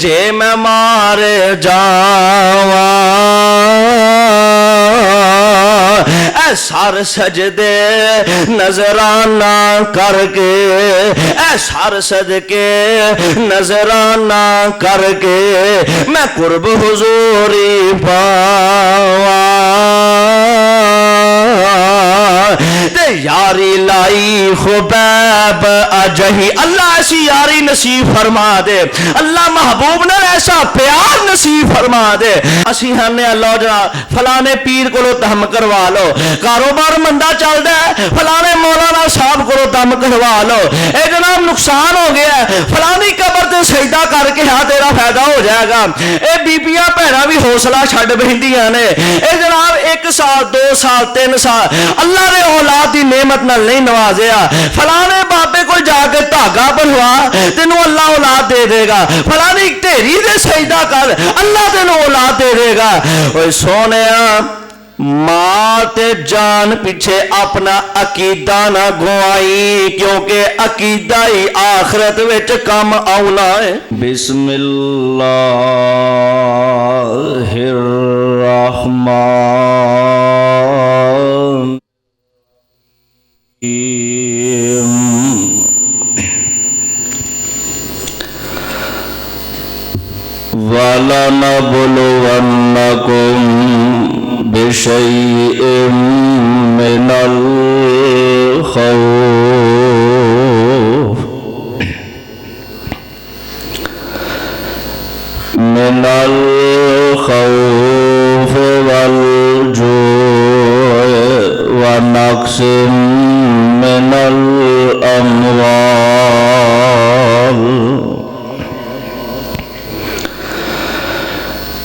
جے میں مار جاواں اے سر سجدے نظرانہ کر کے اے سر صدقے نظرانہ کر کے میں قرب حضوری پاواں تے یاری لائی خبیب اجہی اللہ ایسی یاری نصیب فرما دے اللہ محبوب نے ایسا پیار نصیب فرما دے اسی ہنے اللہ جناب فلانے پیر کو دم کروا لو کاروبار مندہ چل دے فلانے مولانا صاحب کو دم کروا لو اے جناب نقصان ہو گیا ہے فلانی قبر تے سجدہ کر کے ہاں تیرا فائدہ ہو جائے گا اے بیبیاں بہناں بھی حوصلہ چھڈ بہندیاں نے اے جناب 1 سال 2 سال 3 سال اللہ نے اولاد دی نعمت نال نہیں نوازیا فلانے بابے کو جا کے دھاگا بنوا تینوں اللہ اولاد دے دے گا فلانی ڈھیری دے سجدہ کر اللہ تینوں اولاد دے دے گا اوے سونیا ماں تے جان پیچھے اپنا عقیدہ نہ گوائی کیونکہ عقیدہ ہی آخرت وچ کم آونا ہے بسم اللہ الرحمن وَلَنَبْلُوَنَّكُمْ بِشَيْءٍ مِّنَ الْخَوْفِ وَالْجُوعِ وَنَقْصٍ مِّنَ الْأَمْوَالِ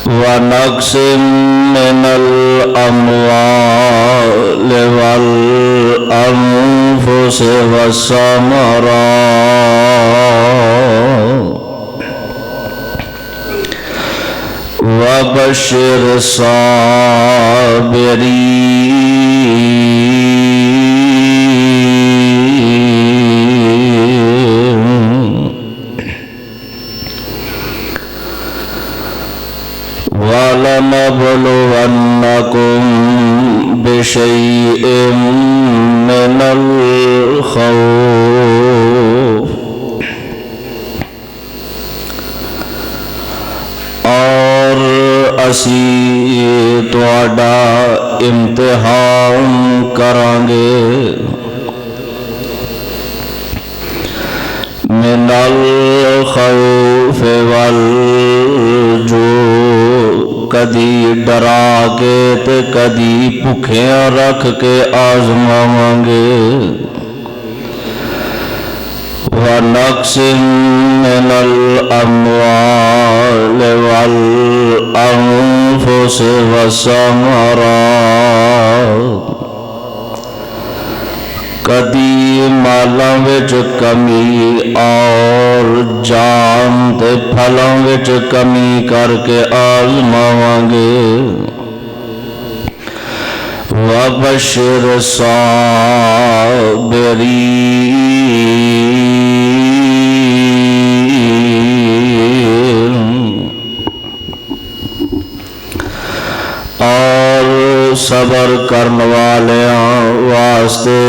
ونقص من الأموال والأنفس والثمرات وبشر الصابرين وَلَنَبْلُوَنَّكُمْ بِشَيْءٍ مِّنَ الْخَوْفِ اور اسی تہاڈا امتحان کرانگے من الخوف والجوع کدی ڈرا کے تے کدی بھکھیاں رکھ کے آزماواں گے ونقص من الاموال والانفس والثمرات کدی مالاں وچ کمی اور جان تے پھلاں وچ کمی کر کے آزماواں گے وبشر الصابرین اور صبر کرن والیاں واسطے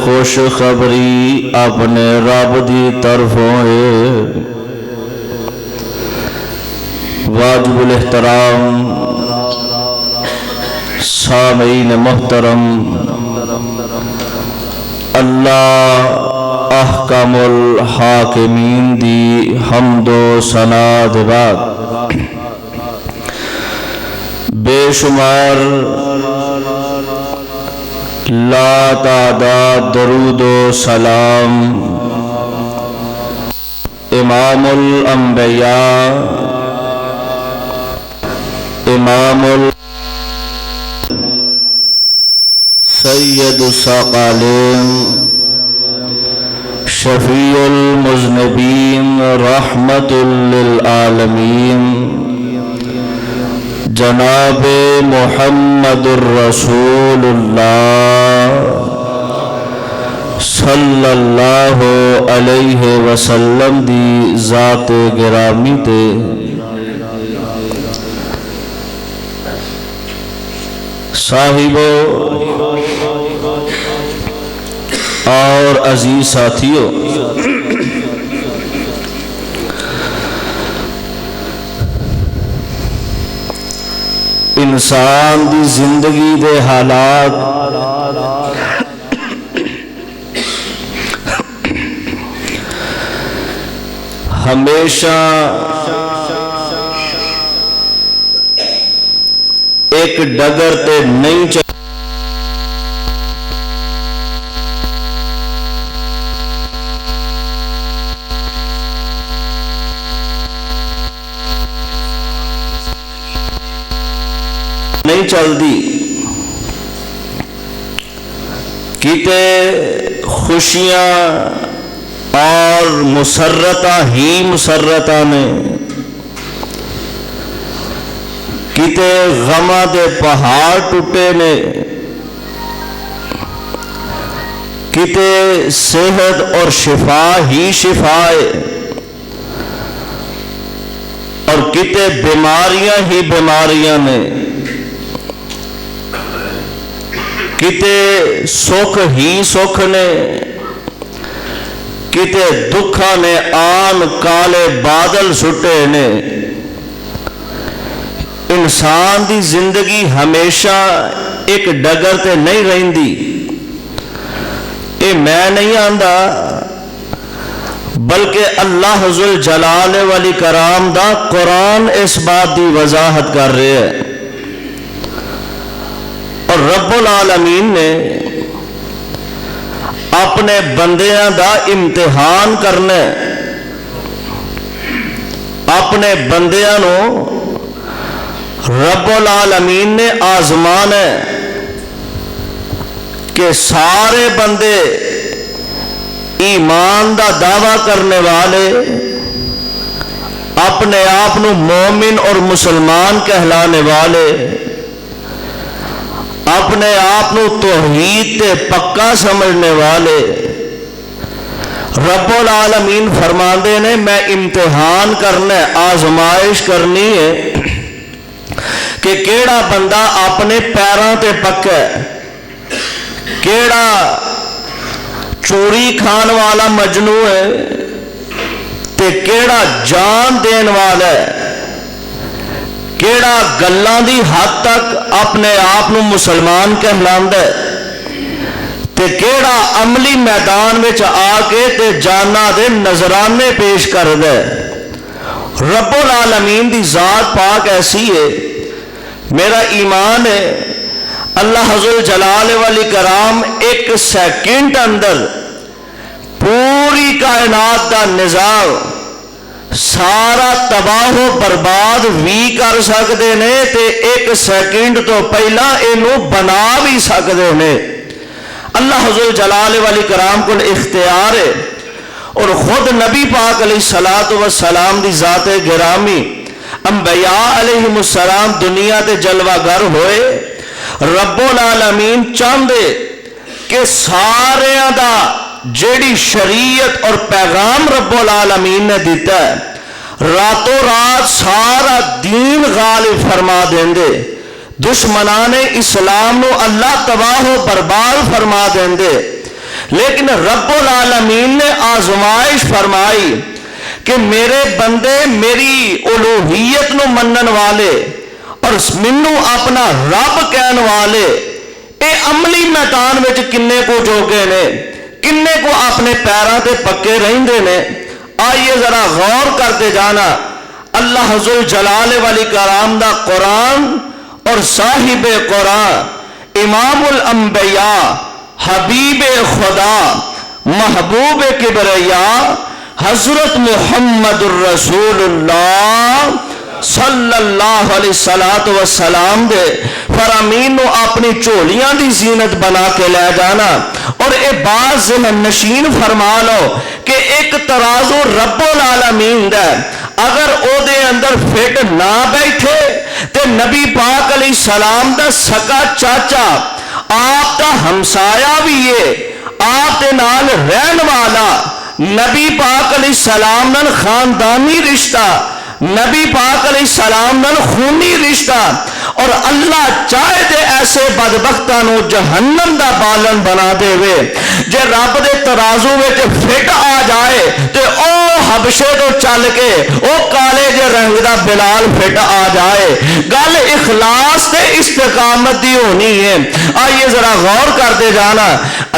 خوشخبری اپنے رب دی طرفوں ہے واجب الاحترام سامعین محترم اللہ احکم الحاکمین دی حمد و ثنا دے بعد بے شمار لا تعداد درود و سلام امام الانبیاء امام سید الثقلین شفیع المذنبین رحمت للعالمین جناب محمد الرسول اللہ صلی اللہ علیہ وسلم دی ذات گرامی تے صاحبو اور عزیز ساتھیو، انسان دی زندگی دے حالات ہمیشہ ایک ڈگر تے نہیں چلدی، کتے خوشیاں اور مسرتاں ہی مسرتاں نے، کتے غماں دے پہاڑ ٹوٹے نے، کتے صحت اور شفا ہی شفائے، اور کتے بیماریاں ہی بیماریاں نے، کتے سکھ ہی سکھ نے، کتے دکھاں نے آن کالے بادل سٹے نے۔ انسان دی زندگی ہمیشہ ایک ڈگر تے نہیں رہندی، اے میں نہیں آندا بلکہ اللہ ذل جلال والی کرام دا قرآن اس بات دی وضاحت کر رہے ہیں۔ اور رب العالمین نے اپنے بندیاں دا امتحان کرنا، اپنے بندیاں نو رب العالمین نے آزمانا ہے کہ سارے بندے ایمان دا دعویٰ کرنے والے، اپنے آپ نو مومن اور مسلمان کہلانے والے، اپنے آپ نو توحید تے پکا سمجھنے والے، رب العالمین فرماندے نے میں امتحان کرنا ہے، آزمائش کرنی ہے کہ کیڑا بندہ اپنے پیراں تے پکا ہے، کیڑا چوری کھان والا مجنوں ہے تے کیڑا جان دین والا ہے، کیڑا گلاں دی حد تک اپنے آپ نو مسلمان کہلاندا ہے تے کیڑا عملی میدان وچ آ کے تے جانا دے نذرانے پیش کردا ہے۔ رب العالمین دی ذات پاک ایسی ہے، میرا ایمان ہے اللہ ذل جلال والی کرام ایک سیکنڈ اندر پوری کائنات دا نظام سارا تباہ و برباد بھی کر سکتے نے تے ایک سیکنڈ تو پہلا اینو بنا بھی سکتے نے۔ اللہ ذل جلال والی کرام کو اختیار ہے، اور خود نبی پاک علیہ السلام دی ذات گرامی انبیاء علیہ السلام دنیا تے جلوہ گر ہوئے، رب العالمین چاہندے کہ سارے دا جیڑی شریعت اور پیغام رب العالمین نے دیتا ہے راتوں رات سارا دین غالب فرما دیں دے، دشمنان اسلام نو اللہ تباہ و برباد فرما دیں دے، لیکن رب العالمین نے آزمائش فرمائی کہ میرے بندے میری الوہیت نو منن والے اور منو اپنا رب کہن والے اے عملی میدان وچ کنے کو جوگے نے، کنے کو اپنے پیراں تے پکے رہندے نے۔ آئیے ذرا غور کرتے جانا اللہ ذل جلال والی کرام دا قرآن اور صاحب قرآن امام الانبیاء حبیب خدا محبوب کبریا حضرت محمد الرسول اللہ صلی اللہ علیہ وسلم دے فرامین نو اپنی چولیاں دی زینت بنا کے لے جانا، اور اے باز ذہن نشین فرما لو کہ ایک ترازو رب العالمین دا اگر او دے اندر فٹ نہ بیٹھے تے نبی پاک علیہ السلام دا سکا چاچا آپ دا ہمسایا بھی ہے، آپ دے نال رہن والا نبی پاک علیہ السلام نال خاندانی رشتہ، نبی پاک علیہ السلام نال خونی رشتہ، اور اللہ چاہے دے ایسے بدبختاں نو جہنم دا بالن بنا دے وے۔ جے رب دے ترازو وچ فٹ آ جائے تے او حبشے تو چل کے او کالے جے رنگ دا بلال فٹ آ جائے۔ گل اخلاص تے استقامت دی ہونی ہے۔ آئیے ذرا غور کرتے جانا،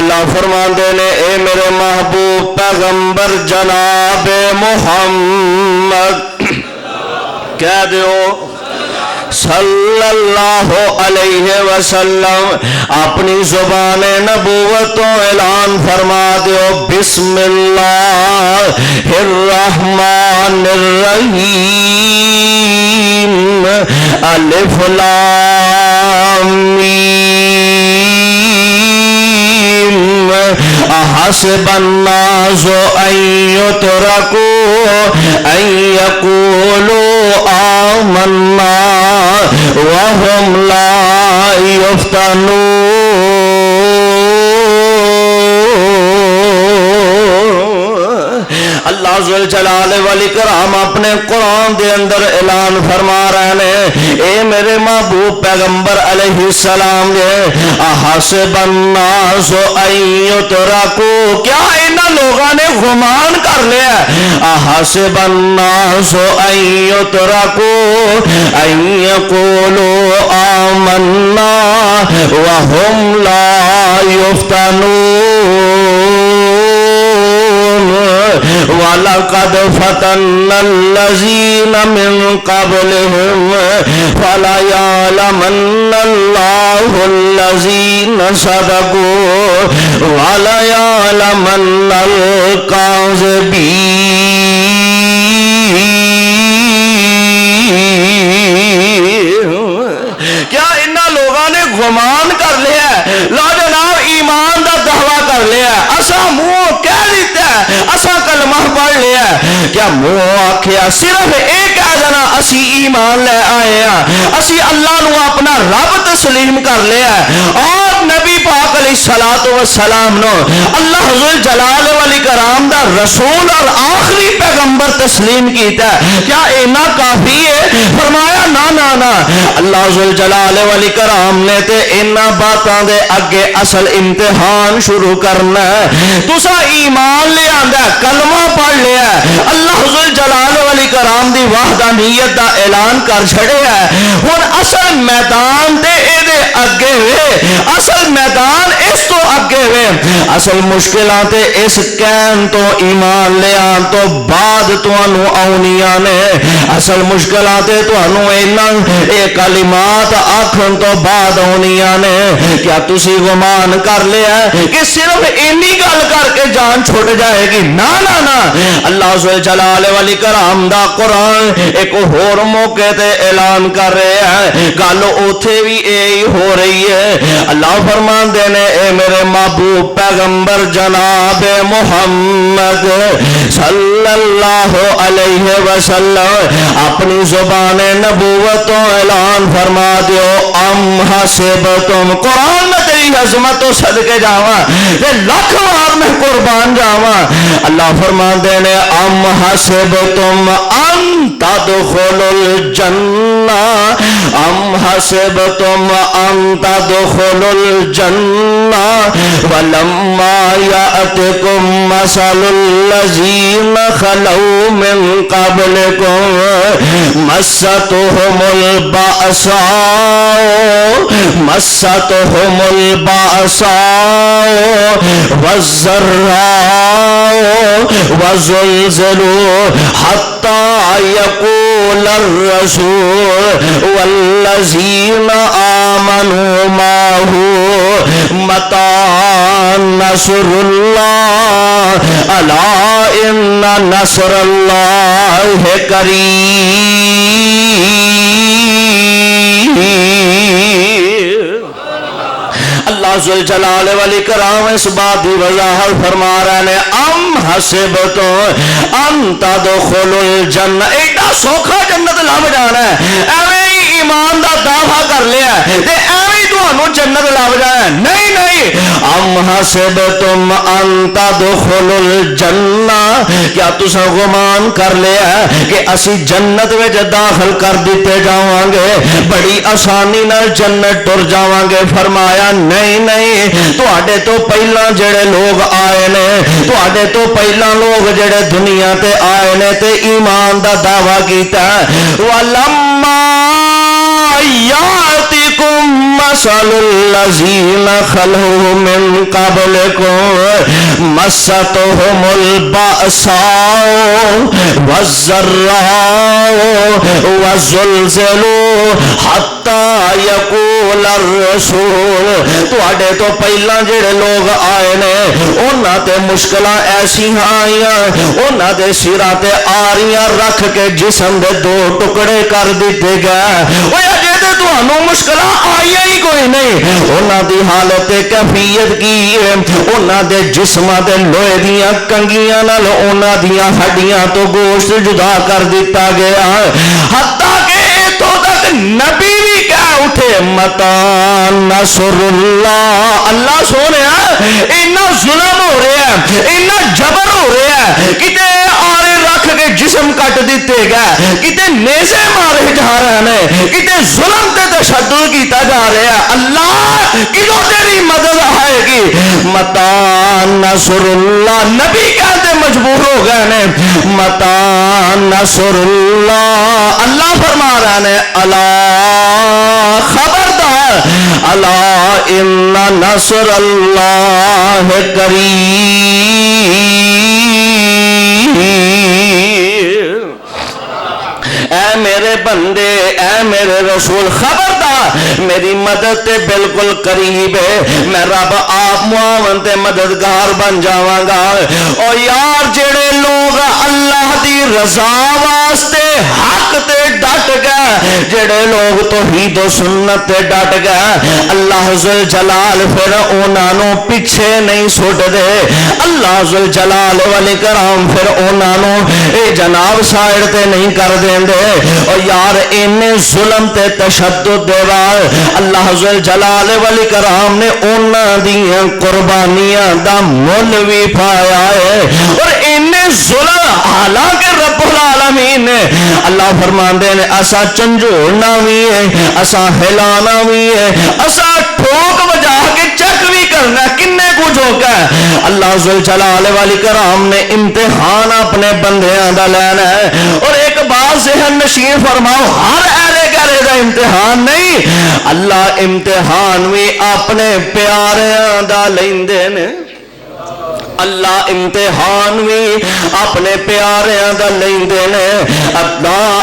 اللہ فرماندے نے اے میرے محبوب پیغمبر جناب محمد کہہ دیو صلی اللہ علیہ وسلم، اپنی زبان نبوت اعلان فرما دیو بسم اللہ الرحمن الرحیم الف لام میم احسب الناس ان یترکوا ان یقولوا آمنا وهم لا يفتنون۔ اللہ ذوالجلال والاکرام اپنے قرآن دے اندر اعلان فرما رہے ہیں، اے میرے محبوب پیغمبر علیہ السلام دے احسب الناس ان یترکوا، کیا انہاں لوگاں نے گمان کر لیا احسب الناس ان یترکوا ان یقولوا آمنا وهم لا یفتنون۔ وَلَقَدْ فَتَنَّا الَّذِينَ مِن قَبْلِهِمْ فَلَيَعْلَمَنَّ اللَّهُ الَّذِينَ صَدَقُوا وَلَيَعْلَمَنَّ الْكَاذِبِينَ۔ کیا انہاں لوگاں نے گمان کر لیا ہے، لا جناب ایمان دا دعویٰ کر لیا ہے، اسا منہ کہہ دیتا ہے، اسا کلمہ پڑھ لیا ہے، کیا منہ آکھیا صرف ایک کہہ دینا اسی ایمان لے آئے ہیں، اسی اللہ نو اپنا رب تسلیم کر لیا ہے، اور نبی پاک علیہ السلام نو اللہ ذوالجلال والاکرام دا رسول اور آخری پیغمبر تسلیم کیتا ہے، کیا اینا کافی ہے؟ فرمایا نا نا نا، اللہ ذوالجلال والاکرام نے تے اینا باتاں دے اگے اصل امتحان شروع کرنا ہے۔ تسا ایمان لے آندا کلمہ پڑھ لیا ہے، اللہ ذوالجلال والاکرام دی وحدانیت دا اعلان کر چھڑیا ہے، ہن اصل میدان تے اے دے اگے وے، اصل میدان اس تو اگے وے، اصل مشکلاں تے اس کہن تو ایمان لے آن تو بعد تانوں آونیاں نے، اصل مشکلاں تے تانوں اے کلمات آکھن تو بعد آونیاں نے۔ کیا تسی گمان کر لیا ہے کہ صرف اینی گل کر کے جان چھوٹ جائے گی؟ نا نا نا، اللہ ذوالجلال والاکرام دا قرآن ایک اور موقع تے اعلان کر رہے ہیں، گل اوتھے بھی یہی ہو رہی ہے۔ اللہ فرمان دینے اے میرے محبوب پیغمبر جناب محمد صلی اللہ علیہ وسلم اپنی زبان نبوت اعلان فرما دیو ام حسبتم، قرآن میں تیری عظمت و صدقے جاواں تے لاکھ بار میں قربان جاواں، اللہ فرمان دینے ام حسبتم ان تدخلوا الجنہ، ام حسبتم ان تدخلوا الجنہ ولما یأتکم مثل الذین خلو من قبلکم مستهم البأساء والضراء وزلزلوا حتى يقول الرسول والذين آمنوا معه متى نصر الله ألا إن نصر الله قريب۔ اللہ ذوالجلال والاکرام اس بات کی وضاحت فرما رہے ہیں ام حسبتم ان تدخلوا الجنہ، ایڈا سوکھا جنت لب جانا ہے، ایویں ہی ایمان دا دعویٰ کر لیا تے ایویں تانوں جنت لگ جائے. نہیں نہیں. ام حسبتم ان تدخلوا الجنہ, کیا تساں گمان کر لیا کہ اسی جنت وچ داخل کر دیتے جاواں گے, بڑی آسانی نال جنت ٹر جاواں گے؟ فرمایا نہیں نہیں, تواڈے تو پہلا جڑے لوگ آئے نے, تواڈے تو پہلا لوگ جڑے دنیا تے آئے نے تے ایمان دا دعویٰ کیتا ہے. وَلَمَّا يَأْتِكُم مَّثَلُ الَّذِينَ خَلَوْا مِن قَبْلِكُم مَّسَّتْهُمُ الْبَأْسَاءُ وَالضَّرَّاءُ وَزُلْزِلُوا حَتَّى يَقُولَ الرَّسُولُ, تواڈے تو پہلا جڑے لوگ آئے نے انہاں تے مشکلاں ایسی آئیاں, انہاں دے سراں تے آریاں رکھ کے جسم دے دو ٹکڑے کر دیتے گئے. اوے اجے تے تانوں مشکلاں آئیاں ہی کوئی نہیں, انہاں دی حالت کیفیت کی ہے, انہاں دے جسماں دے لوہے دیاں کنگیاں نال انہاں دیاں ہڈیاں تو گوشت جدا کر دیتا گیا. حتیٰ کہ اتوں تک نبی بھی کہہ اٹھے متا نصر اللہ, اللہ سونے اینا ظلم ہو رہا ہے, اینا جبر ہو رہا ہے, کتے آرے رکھ کے جسم کٹ دیتے گئے, کتے نیزے مارے جا رہے ہیں, کتے ظلم تے تشدد کیتا جا رہا ہے. اللہ کدوں تیری مدد آئے گی؟ متا نصر اللہ, نبی کہتے مجبور ہو گئے نے, متا نصر اللہ. اللہ فرما رہے ہیں اللہ خبردار, اللہ ان نصر اللہ قریب. اے میرے بندے, اے میرے رسول, خبردار, میری مدد تے بالکل قریب ہے, میں رب آپ معاون تے مددگار بن جاواں گا. او یار جڑے لوگ اللہ دی رضا واسطے حق تے ڈٹ گئے, جڑے لوگ توحید و سنت تے ڈٹ گئے, اللہ ذل جلال پھر انہاں نوں پیچھے نہیں سٹ دے. اللہ ذل جلال والاکرام پھر انہاں نوں اے جناب سائڈ تے نہیں کر دیندے. اور یار اینے ظلم تے تشدد دے بعد اللہ ذل جلال والاکرام نے انہاں دیاں قربانیاں دا مول بھی پایا ہے. اور اینے ظلم حالانکہ رب العالمین نے اللہ فرماندے نے اسا چنجوڑنا بھی ہے, اسا ہلانا بھی ہے, اسا ٹھوک بجا کے چک بھی کرنا, کنے کچھ ہو گیا. اللہ ذل جلال والاکرام نے امتحان اپنے بندیاں دا لینا ہے. اور ایک بات ذہن نشین فرماؤ, ہر اہلِ گھر دا امتحان نہیں, اللہ امتحان بھی اپنے پیاریاں دا لیندے نے. اللہ امتحان بھی اپنے پیاریاں دا لیندے نے.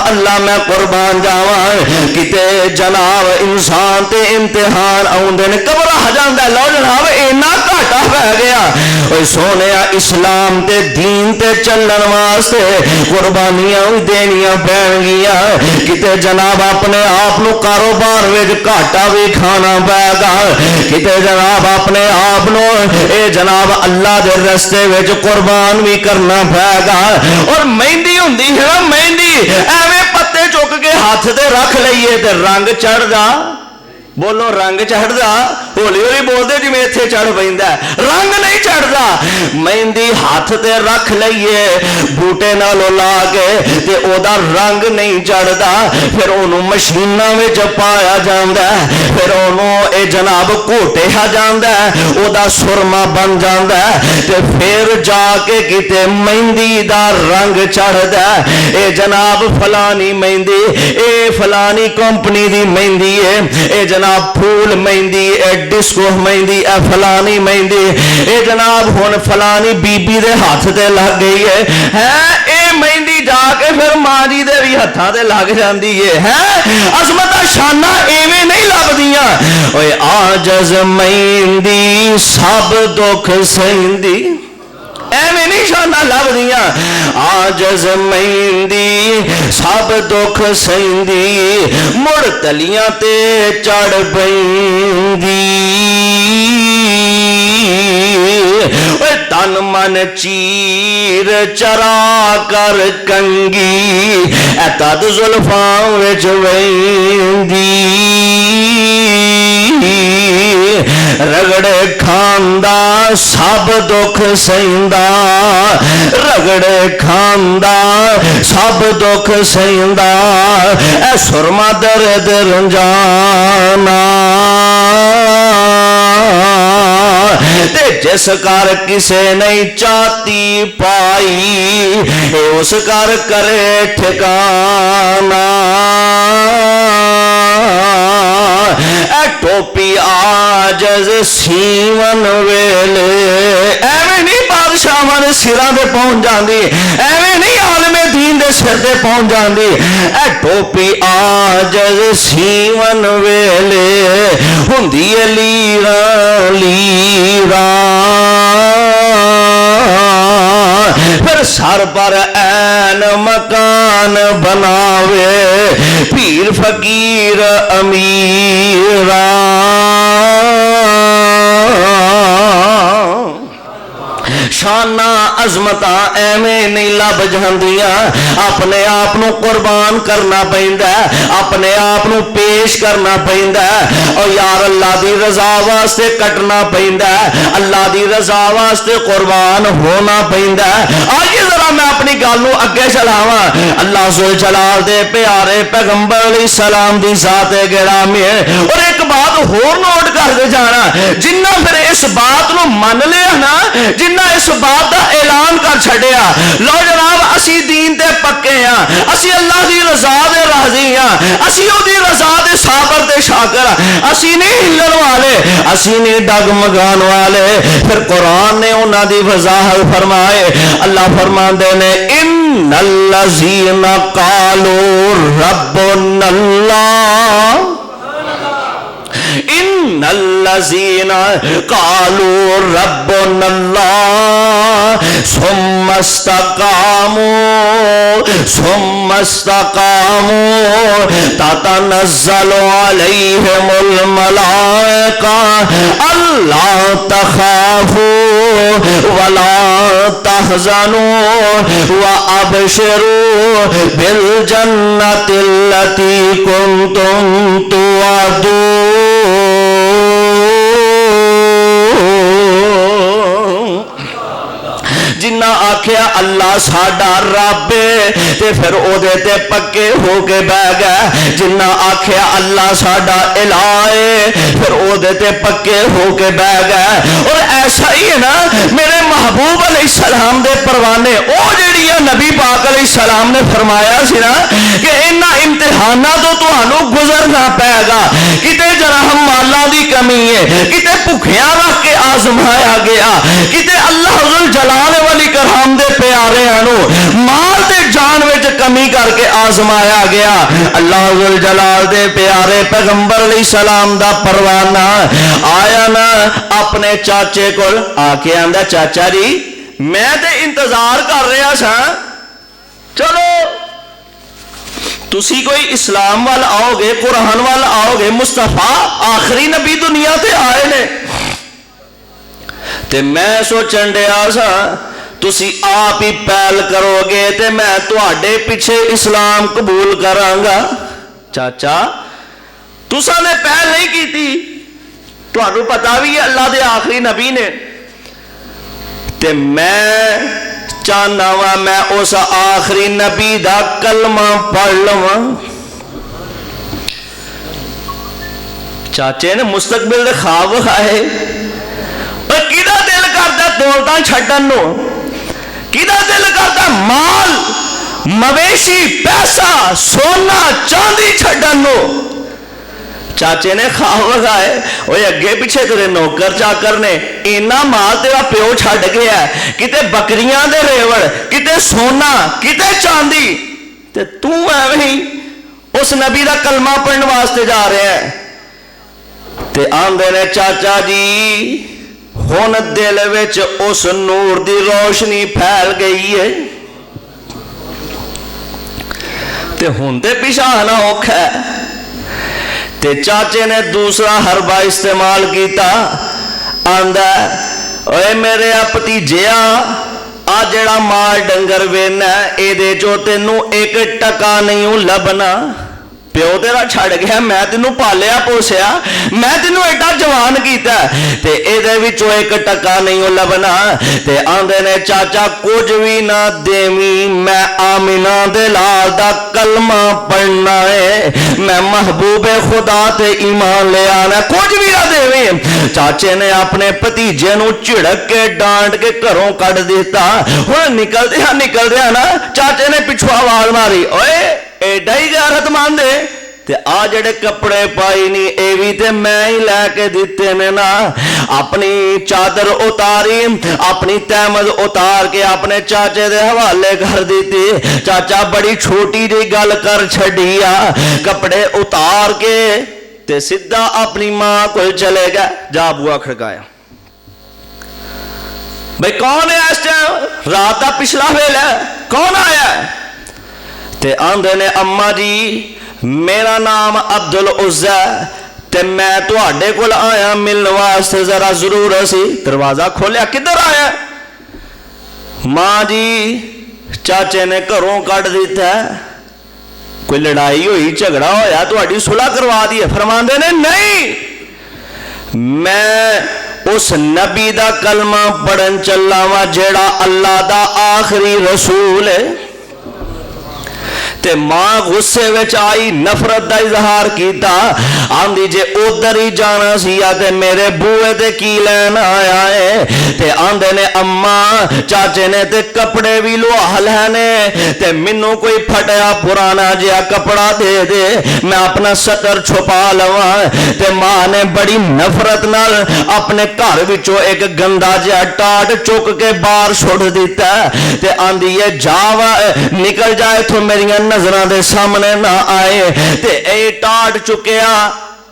اللہ میں قربان جاواں, کتے جناب انسان تے امتحان آوندے نے, گھبرا جاندا ہے, لو جناب اینا گھاٹا پہ گیا. اوے سونیا اسلام تے دین تے چلن واسطے قربانیاں بھی دینیاں پین گیاں, کتے جناب اپنے آپ نو کاروبار وچ گھاٹا بھی کھانا پے گا, کتے جناب اپنے آپ نو اے جناب اللہ دے رستے وچ قربان بھی کرنا پے گا. اور مہندی ہوندی ہے نا, مہندی ایویں پتے چک کے ہاتھ تے رکھ لئیے تے رنگ چڑھ دا, بولو رنگ چڑھدا, ہولی ہولی بولتے جی میں اتنے چڑھ پیندا ہے, رنگ نہیں چڑھدا. مہندی ہاتھ تے رکھ لئیے بوٹے نالوں لا کے تے او دا رنگ نہیں چڑھدا, پھر اونوں مشیناں وچ پایا جاندا ہے, پھر اونوں اے جناب گھوٹیا جاندا ہے, او دا سرما بن جاندا ہے, تے پھر جا کے کتے مہندی دا رنگ چڑھدا ہے. اے جناب فلانی مہندی, اے فلانی کمپنی دی مہندی ہے, اے جناب پھول مہندی, اے ڈسکو مہندی, اے فلانی مہندی, اے جناب ہن فلانی بی بی دے ہاتھ تے لگ گئی ہے, اے مہندی جا کے پھر ماں جی دے بھی ہتھاں تے لگ جاندی ہے. عظمت شانہ ایویں نہیں لبدیاں. اوے عاجز مہندی سب دکھ سہندی, ایویں نہیں شانہ لبدیاں. عاجز مہندی سب دکھ سہندی, مڑ تلیاں تے چڑھ پیندی. تن من چیر چرا کر کنگی, اے تد زلفاں وچ ویندی. رگڑے کھاندا سب دکھ سہندا رگڑے کھاندا سب دکھ سہندا اے سرما درد رنجانا تے جس کر کسے نہیں چاہتی پائی اس کر کرے ٹھکانا اے ٹوپی آجز سیون ویلے ایویں نہیں بادشاہ نے سراں دے پہنچ جاندی ایویں نہیں عالم دین دے سر دے پہنچ جاندی اے ٹوپی آجز سیون ویلے ہوندی لیراں پھر سر پر این مکان بناوے پیر فقیر امیران شانہ عظمتاں ایویں نہیں لب جاندیاں اپنے آپ نو قربان کرنا پیندا ہے اپنے آپ نو پیش کرنا پیندا ہے اور یار اللہ دی رضا واسطے کٹنا پیندا ہے اللہ دی رضا واسطے قربان ہونا پیندا ہے آئیے ذرا میں اپنی گل نو اگے چلاواں اللہ ذل جلال دے پیارے پیغمبر علیہ السلام دی ذات گرامی ہے اور ایک بات ہور نوٹ کر دے جانا جنہ پھر اس بات نو من لیا نا جنہ اس بات دا اعلان کر چھڑیا لو جناب اسی دین تے پکے ہاں اسی اللہ دی رضا دے راضی ہاں اسی او دی رضا دے صابر تے شاکر اسی نہیں ہلن والے اسی نہیں ڈگمگان والے پھر قرآن نے انہاں دی وضاحت فرمائے اللہ فرماندے نے ان الذین قالوا ربنا اللہ ان الذین قالوا ربنا اللہ ثم استقاموا تتنزل علیہم الملائکہ الا تخافوا ولا تحزنوا وابشروا بالجنة التي كنتم توعدون جنہ آکھیا اللہ ساڈا رب تے پھر او دے تے پکے ہو کے بہ گئے جنہ آکھیا اللہ ساڈا الہ پھر او دے تے پکے ہو کے بہ گئے اور ایسا ہی ہے نا میرے محبوب علیہ السلام دے پروانے او جڑی نبی پاک علیہ السلام نے فرمایا سی نا کہ انہاں امتحاناں تو تہانوں گزرنا پائے گا کتے جرہم مالاں دی کمی ہے کتے بھکھیاں رکھ کے آزمایا گیا کتے اللہ ذل جلال والی کرام دے پیارے انو مال دے جان وچ کمی کر کے آزمایا گیا اللہ ذل جلال دے پیارے پیغمبر علیہ السلام دا پروانہ آیا نا اپنے چاچے کو آ کے آندا چاچا جی میں تے انتظار کر رہا سا چلو تسی کوئی اسلام وال آؤ گے قرآن وال آؤ گے مصطفیٰ آخری نبی دنیا تے آئے نے تے میں سوچن ڈیا سا تسی آپ ہی پہل کرو گے تے میں تواڈے پیچھے اسلام قبول کراں گا چاچا تساں نے پہل نہیں کی تھی تہانوں پتہ بھی ہے اللہ دے آخری نبی نے تے میں چاہنا وا میں اس آخری نبی دا کلمہ پڑھ لواں چاچے نے مستقبل دے خواب کھائے اور کیدا دل کردا دولتاں چھڈن نو کیدا دل کردا مال مویشی پیسہ سونا چاندی چھڈن نو چاچے نے خواب لگائے وہ اگے پیچھے تیرے نوکر چاکر نے اینا مال تیرا پیو چھڈ گیا ہے کتے بکریاں دے ریوڑ کتے سونا کتے چاندی تے تو ایویں اس نبی دا کلمہ پڑھن واسطے جا رہے ہیں تے آندے نے چاچا جی ہن دل وچ اس نور دی روشنی پھیل گئی ہے تے ہن تے پچھانا اوکھا ہے تے چاچے نے دوسرا حربہ استعمال کیتا آندا اوے میرے بھتیجیا آ جڑا مال ڈنگر وینا اے دے چو تینوں ایک ٹکا نہیں لبنا پیو تیرا چھڑ گیا, میں تینوں پالیا پوسیا, میں تینوں ایڈا جوان کیتا تے اے دے وچوں ایک ٹکا نہیں لبنا. تے آندے نے چاچا کچھ بھی نہ دیویں, میں آمینہ دے لال دا کلمہ پڑھنا ہے, میں محبوب خدا تے ایمان لے آنا, کچھ بھی نہ دیویں. چاچے نے اپنے بھتیجے نو چڑک کے ڈانٹ کے گھروں کڈ دیتا. ہن نکلدیا نا چاچے نے پچھوں آواز ماری, اوئے ایڈا ہی غیرت مند ہے تے آ جڑے کپڑے پائی نہیں اے بھی تے میں ہی لے کے دیتے نے نا. اپنی چادر اتاری, اپنی تہمد اتار کے اپنے چاچے دے حوالے کر دیتی. چاچا بڑی چھوٹی جی گل کر چھڈی آ, کپڑے اتار کے تے سیدھا اپنی ماں کو چلے گا. جا بوا کھڑکایا, بھئی کون ہے اس ٹائم, رات دا پچھلا ویلا کون آیا ہے؟ تے آندے نے اما جی میرا نام عبدالعزا تے میں تواڈے کول آیا ملن واسطے, ذرا ضرور سی. دروازہ کھولیا, کدھر آیا؟ ماں جی چاچے نے گھروں کڈ دیتا ہے, کوئی لڑائی ہوئی جھگڑا ہویا تواڈی صلح کروا دی ہے. فرماندے نے نہیں, میں اس نبی دا کلمہ پڑھن چلا وا جیڑا اللہ دا آخری رسول ہے. تے ماں غصے وچ آئی, نفرت دا اظہار کیتا, آندی جے ادھر ہی جانا سی تے میرے بوئے تے کی لین آیا ہے. تے آندے نے اما چاچے نے تے کپڑے بھی لوا لینے تے مینوں کوئی پھٹیا پرانا جہا کپڑا دے دے, میں اپنا سطر چھپا لواں. تے ماں نے بڑی نفرت نال اپنے گھر وچوں ایک گندا جہا ٹاٹ چک کے باہر چھوڑ دیتا. تے آندی ہے جاوا نکل جائے تو میریاں نظروں دے سامنے نہ آئے. تے اے ٹاٹ چکیا,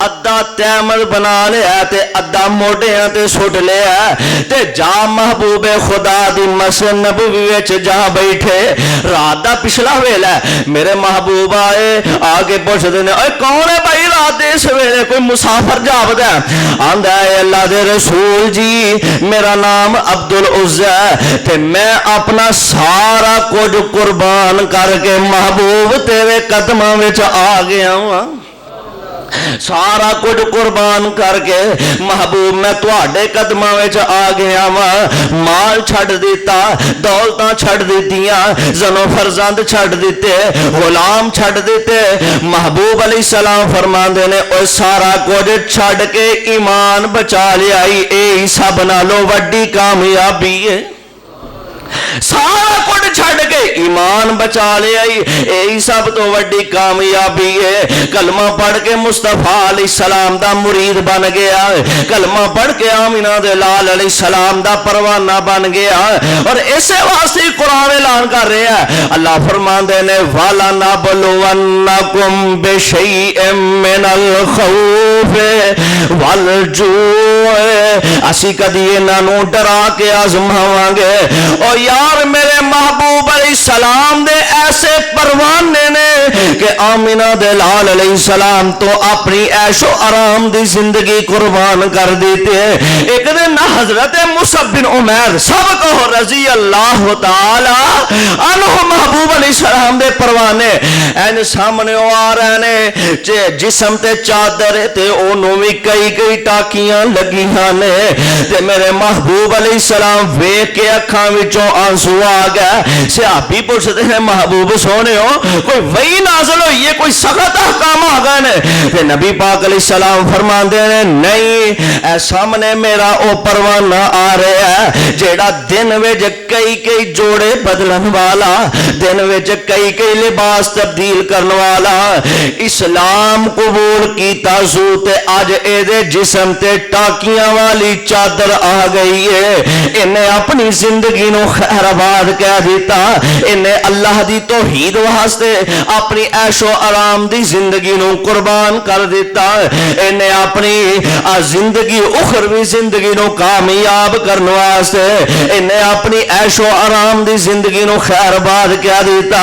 ادھا تیمل بنا لیا تے ادھا موڈیاں تے سٹ لیا. تے جا محبوب خدا دی مسجد نبوی وچ جا بیٹھے. رات دا پچھلا ویلا میرے محبوب آئے, آگے پوچھتے نے, اوے کون ہے بھائی رات دے اس ویلے, کوئی مسافر جاپدا ہے؟ آندا ہے اللہ دے رسول جی میرا نام عبدالعزا تے میں اپنا سارا کچھ قربان کر کے محبوب تیرے قدماں وچ آ گیا ہوں. سارا کچھ قربان کر کے محبوب میں تواڈے قدماں وچ آ گیا وا. مال چھڈ دیتا, دولتاں چھڈ دیتیاں, زنو فرزند چھڈ دیتے, غلام چھڈ دیتے. محبوب علیہ السلام فرماندے نے او سارا کچھ چھڈ کے ایمان بچا لیا, اے سب نالوں وڈی کامیابی ہے. سارا کچھ چھڈ کے ایمان بچا لیا, یہی سب تو وڈی کامیابی ہے. کلمہ پڑھ کے مصطفیٰ علیہ السلام دا مرید بن گیا, کلمہ پڑھ کے آمینہ دے لال علیہ السلام دا پروانہ بن گیا. اور اسے واسطے قرآن اعلان کر رہا ہے, اللہ فرماندے نے وَلَنَبْلُوَنَّكُمْ بِشَيْءٍ مِّنَ الْخَوْفِ وَالْجُوعِ, اسی کدی انہاں نوں ڈرا کے آزماواں گے. اور یار میرے محبوب علیہ السلام دے ایسے پروانے نے کہ آمینہ دے لال علیہ السلام تو اپنی عیش و آرام دی زندگی قربان کر دیتے. ایک دن حضرت مصعب بن عمیر سب کو رضی اللہ تعالی عنہ محبوب علیہ السلام دے پروانے این سامنے آ رہے نے, جسم تے چادر تے انہوں بھی کئی ٹاکیاں لگیاں نے. تے میرے محبوب علیہ السلام ویکھ کے اکھاں وچوں آنسو آ گیا. صحابی پوچھتے ہیں محبوب سونے ہو کوئی وحی نازل ہوئی ہے, کوئی سخت احکام آ گئے نے؟ تے نبی پاک علیہ السلام فرماندے نے نہیں, اے سامنے میرا او پروانہ آ رہا ہے جیڑا دن وچ کئی جوڑے بدلن والا, دن وچ کئی لباس تبدیل کرن والا. اسلام قبول کیتا سو تے اج اے دے جسم تے ٹاکیاں والی چادر آ گئی ہے. انہیں اپنی زندگی نو خیر آباد کہہ دیتا, انہیں اللہ دی توحید واسطے اپنی عیش و آرام دی زندگی نو قربان کر دیتا, انہیں اپنی زندگی اخروی زندگی نو کامیاب کرنے واسطے انہیں اپنی عیش و آرام دی زندگی نو خیر آباد کہہ دیتا.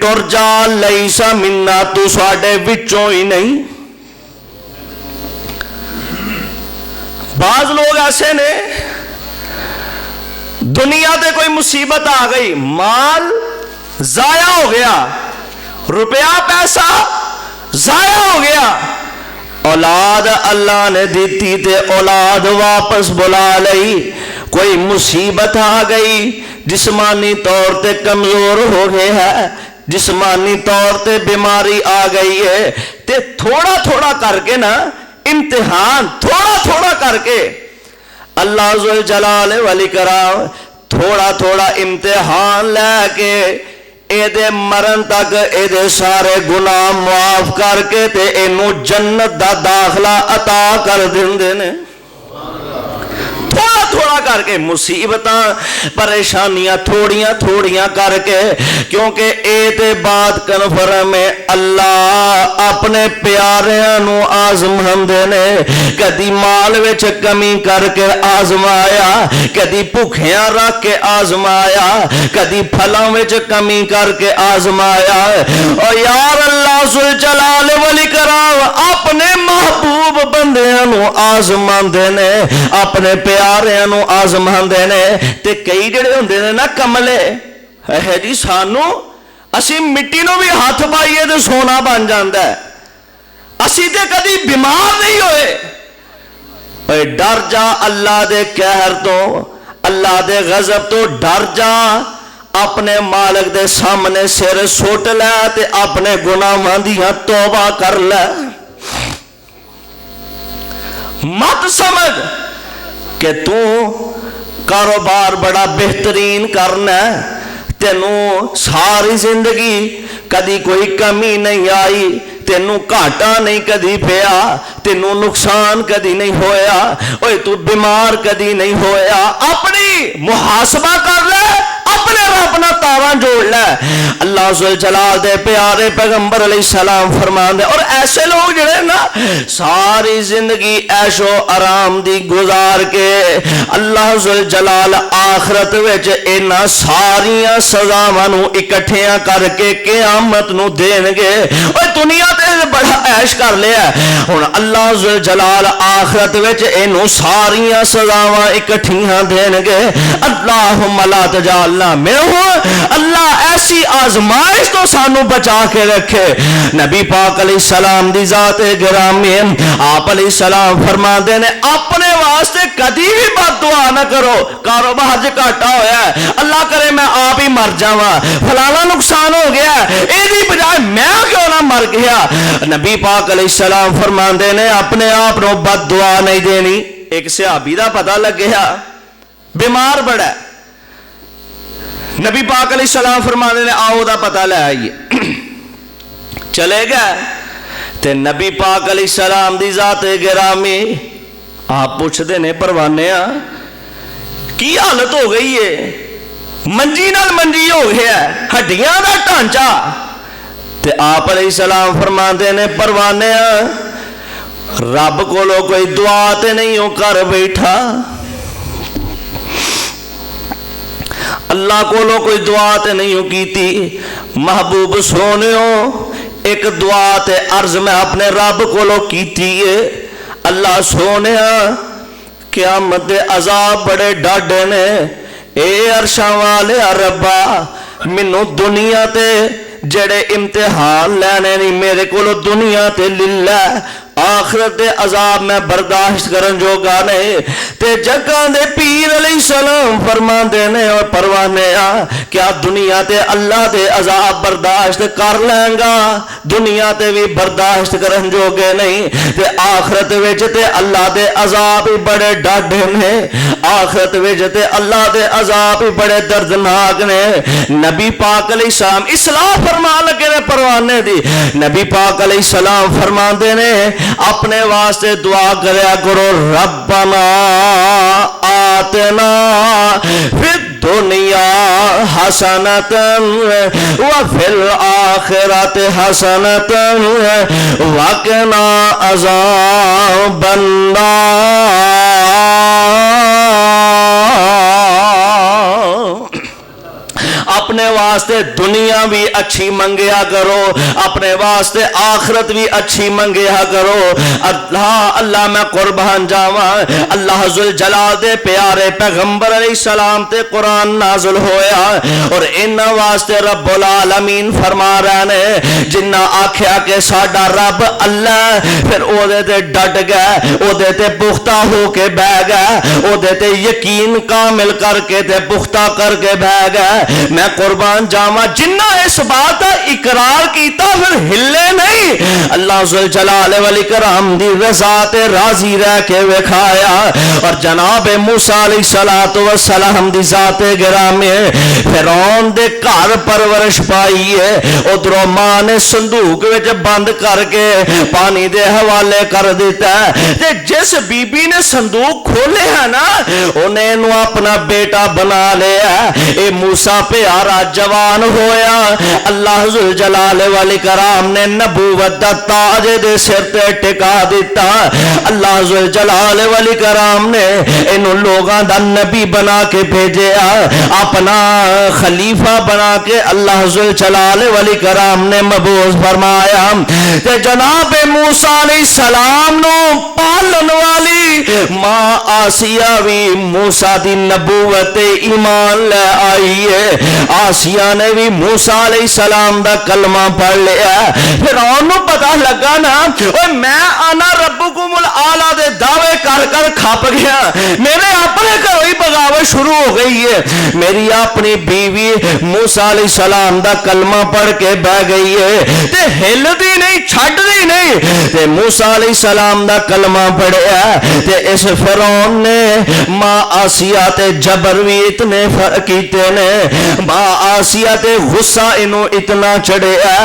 ٹر جا لیسا منا تو ساڈے وچوں ہی نہیں. بعض لوگ ایسے نے دنیا تے کوئی مصیبت آ گئی, مال ضائع ہو گیا, روپیہ پیسہ ضائع ہو گیا, اولاد اللہ نے دیتی تے اولاد واپس بلا لئی, کوئی مصیبت آ گئی, جسمانی طور تے کمزور ہو گئے ہے, جسمانی طور تے بیماری آ گئی ہے, تے تھوڑا تھوڑا کر کے نا امتحان تھوڑا تھوڑا کر کے اللہ ذوالجلال والاکرام تھوڑا تھوڑا امتحان لے کے اے دے مرن تک اے دے سارے گناہ معاف کر کے تے اینو جنت دا داخلہ عطا کر دیندے نے. تھوڑا تھوڑا کر کے مصیبتاں پریشانیاں تھوڑیاں تھوڑیاں کر کے, کیونکہ اے تے بات کنفرم ہے اللہ اپنے پیاریاں نو آزماندے نے. کدی مال وچ کمی کر کے آزمایا, کدی بھکھیاں رکھ کے آزمایا, کدی پھلاں وچ کمی کر کے آزمایا. اور یار اللہ ذوالجلال والاکرام اپنے محبوب بندیاں نو آزماندے نے, اپنے پیاریاں نو آزماندے نے. تے کئی جڑے ہوندے نے نا کملے, ہے جی سانو اسی مٹی نو بھی ہاتھ پائیے تے سونا بن جاندا ہے, اسی تے کدی بیمار نہیں ہوئے. اے ڈر جا اللہ دے قہر تو, اللہ دے غضب تو ڈر جا, اپنے مالک دے سامنے سر سٹ لے تے اپنے گناہاں دیاں توبہ کر لے. مت سمجھ کہ تو کاروبار بڑا بہترین کرنا ہے, تینوں ساری زندگی کدی کوئی کمی نہیں آئی, تینوں گھاٹا نہیں کدی پیا, تینوں نقصان کدی نہیں ہویا, اوے تو بیمار کدی نہیں ہویا. اپنی محاسبہ کر لے, اپنے رب نہ تاواں جوڑ لے. اللہ ذوالجلال دے پیارے پیغمبر علیہ السلام فرماندے, اور ایسے لوگ جڑے نا ساری زندگی عیش و آرام دی گزار کے اللہ ذوالجلال آخرت وچ انہاں ساریاں سزاواں نو اکٹھیاں کر کے قیامت نو دین گے. اوے دنیا تے بڑا عیش کر لیا, ہن اللہ ذوالجلال آخرت وچ اینو ساریاں سزاواں اکٹھیاں دین گے. اللہم لا تجعلنا منہم, اللہ ایسی آزمائش تو سانو بچا کے رکھے. نبی پاک علیہ السلام دی ذات گرامی, آپ علیہ السلام فرما دے نے اپنے واسطے کدی بھی بد دعا نہ کرو. کاروبار جو گھاٹا ہویا ہے, اللہ کرے میں آپ ہی مر جاواں, فلانا نقصان ہو گیا, اے دی بجائے میں کیوں نہ مر گیا. نبی پاک علیہ السلام فرما دے نے اپنے آپ نو بد دعا نہیں دینی. ایک صحابی دا پتہ لگ گیا بیمار بڑا ہے, نبی پاک علیہ السلام فرمانے نے آؤ دا پتہ لے آئیے. چلے گئے تے نبی پاک علیہ السلام دی ذات گرامی آپ پوچھتے نے پروانے کی حالت ہو گئی ہے, منجی نال منجی ہو گیا ہے, ہڈیاں دا ڈھانچہ. تے آپ علیہ السلام فرماندے نے پروانے رب کولو کوئی دعا تے نہیں ہو کر بیٹھا, اللہ کولو کوئی دعا تے نہیں ہو کیتی. محبوب سونیو ایک دعا تے عرض میں اپنے رب کولو کیتی ہے. اللہ سونیا قیامت دے عذاب بڑے ڈاڈے نے, اے عرشاں والے ربا منو دنیا تے جڑے امتحان لینے نہیں میرے کولو دنیا تے للہ, آخرت دے عذاب میں برداشت کرن جوگا نہیں. تے جگہ دے پیر علیہ السلام فرما دینے اور پروانے کیا دنیا تے اللہ دے عذاب برداشت کر لیں گا, دنیا تے بھی برداشت کرن جوگے نہیں, تے آخرت وچ تے اللہ دے عذاب ہی بڑے ڈاڈے نے, آخرت وچ تے اللہ دے عذاب ہی بڑے دردناک نے. نبی پاک علیہ السلام اصلاح فرما لگے نے پروانے دی. نبی پاک علیہ السلام فرما دینے اپنے واسطے دعا کریا کرو, ربنا آتنا فی الدنیا حسنۃ وفی الآخرۃ حسنۃ وقنا عذاب النار. اپنے واسطے دنیا بھی اچھی منگیا کرو، اپنے واسطے آخرت بھی اچھی منگیا کرو۔ اللہ میں قربان جاواں، اللہ ذوالجلال دے پیارے پیغمبر علیہ السلام تے قرآن نازل ہویا اور انہاں واسطے رب العالمین فرما رہے نے جنہ آکھیا کہ ساڈا رب اللہ، پھر او دے تے ڈٹ گئے، او دے تے پختہ ہو کے بہ گئے، او دے تے یقین کامل کر کے تے پختہ کر کے بہ گئے۔ میں قربان جاواں جنہ اس بات کا اقرار کیتا پھر ہلے نہیں، اللہ ذوالجلال والاکرام دی رضا تے راضی رہ کے وکھایا۔ اور جناب موسیٰ علیہ السلام دی ذات گرامی فرعون دے گھر پرورش پائی ہے، ادھروں ماں نے صندوق وچ بند کر کے پانی دے حوالے کر دیتا ہے، تے جس بی بی نے صندوق کھولے ہے نا انہیں انہوں اپنا بیٹا بنا لیا۔ اے موسیٰ پیارا جوان ہویا، اللہ ذوالجلال والاکرام نے نبوت دا تاج دے سر تے ٹکا دیتا۔ اللہ ذوالجلال والاکرام نے انہوں لوگاں دا نبی بنا کے بھیجیا، اپنا خلیفہ بنا کے اللہ ذوالجلال والاکرام نے مبعوث فرمایا۔ تے جناب موسیٰ علیہ السلام نو پالن والی ماں آسیہ بھی موسیٰ دی نبوت ایمان لے آئی ہے، آسیہ نے بھی موسیٰ علیہ السلام دا کلمہ پڑھ لیا۔ پھر انہوں پتہ لگا نا میں آنا ربکم العالی دے دعوے کر کر کھپ گیا، میرے اپنے گھروں ہی بغاوت شروع ہو گئی ہے، میری اپنی بیوی موسیٰ علیہ السلام دا کلمہ پڑھ کے بہ گئی ہے تے ہل دی نہیں چھڑ دی نہیں، تے موسیٰ علیہ السلام دا کلمہ پڑھیا تے اس فرعون نے ماں آسیہ تے جبر بھی اتنے کیتے نے، ماں آسیہ تے غصہ انہوں اتنا چڑھیا،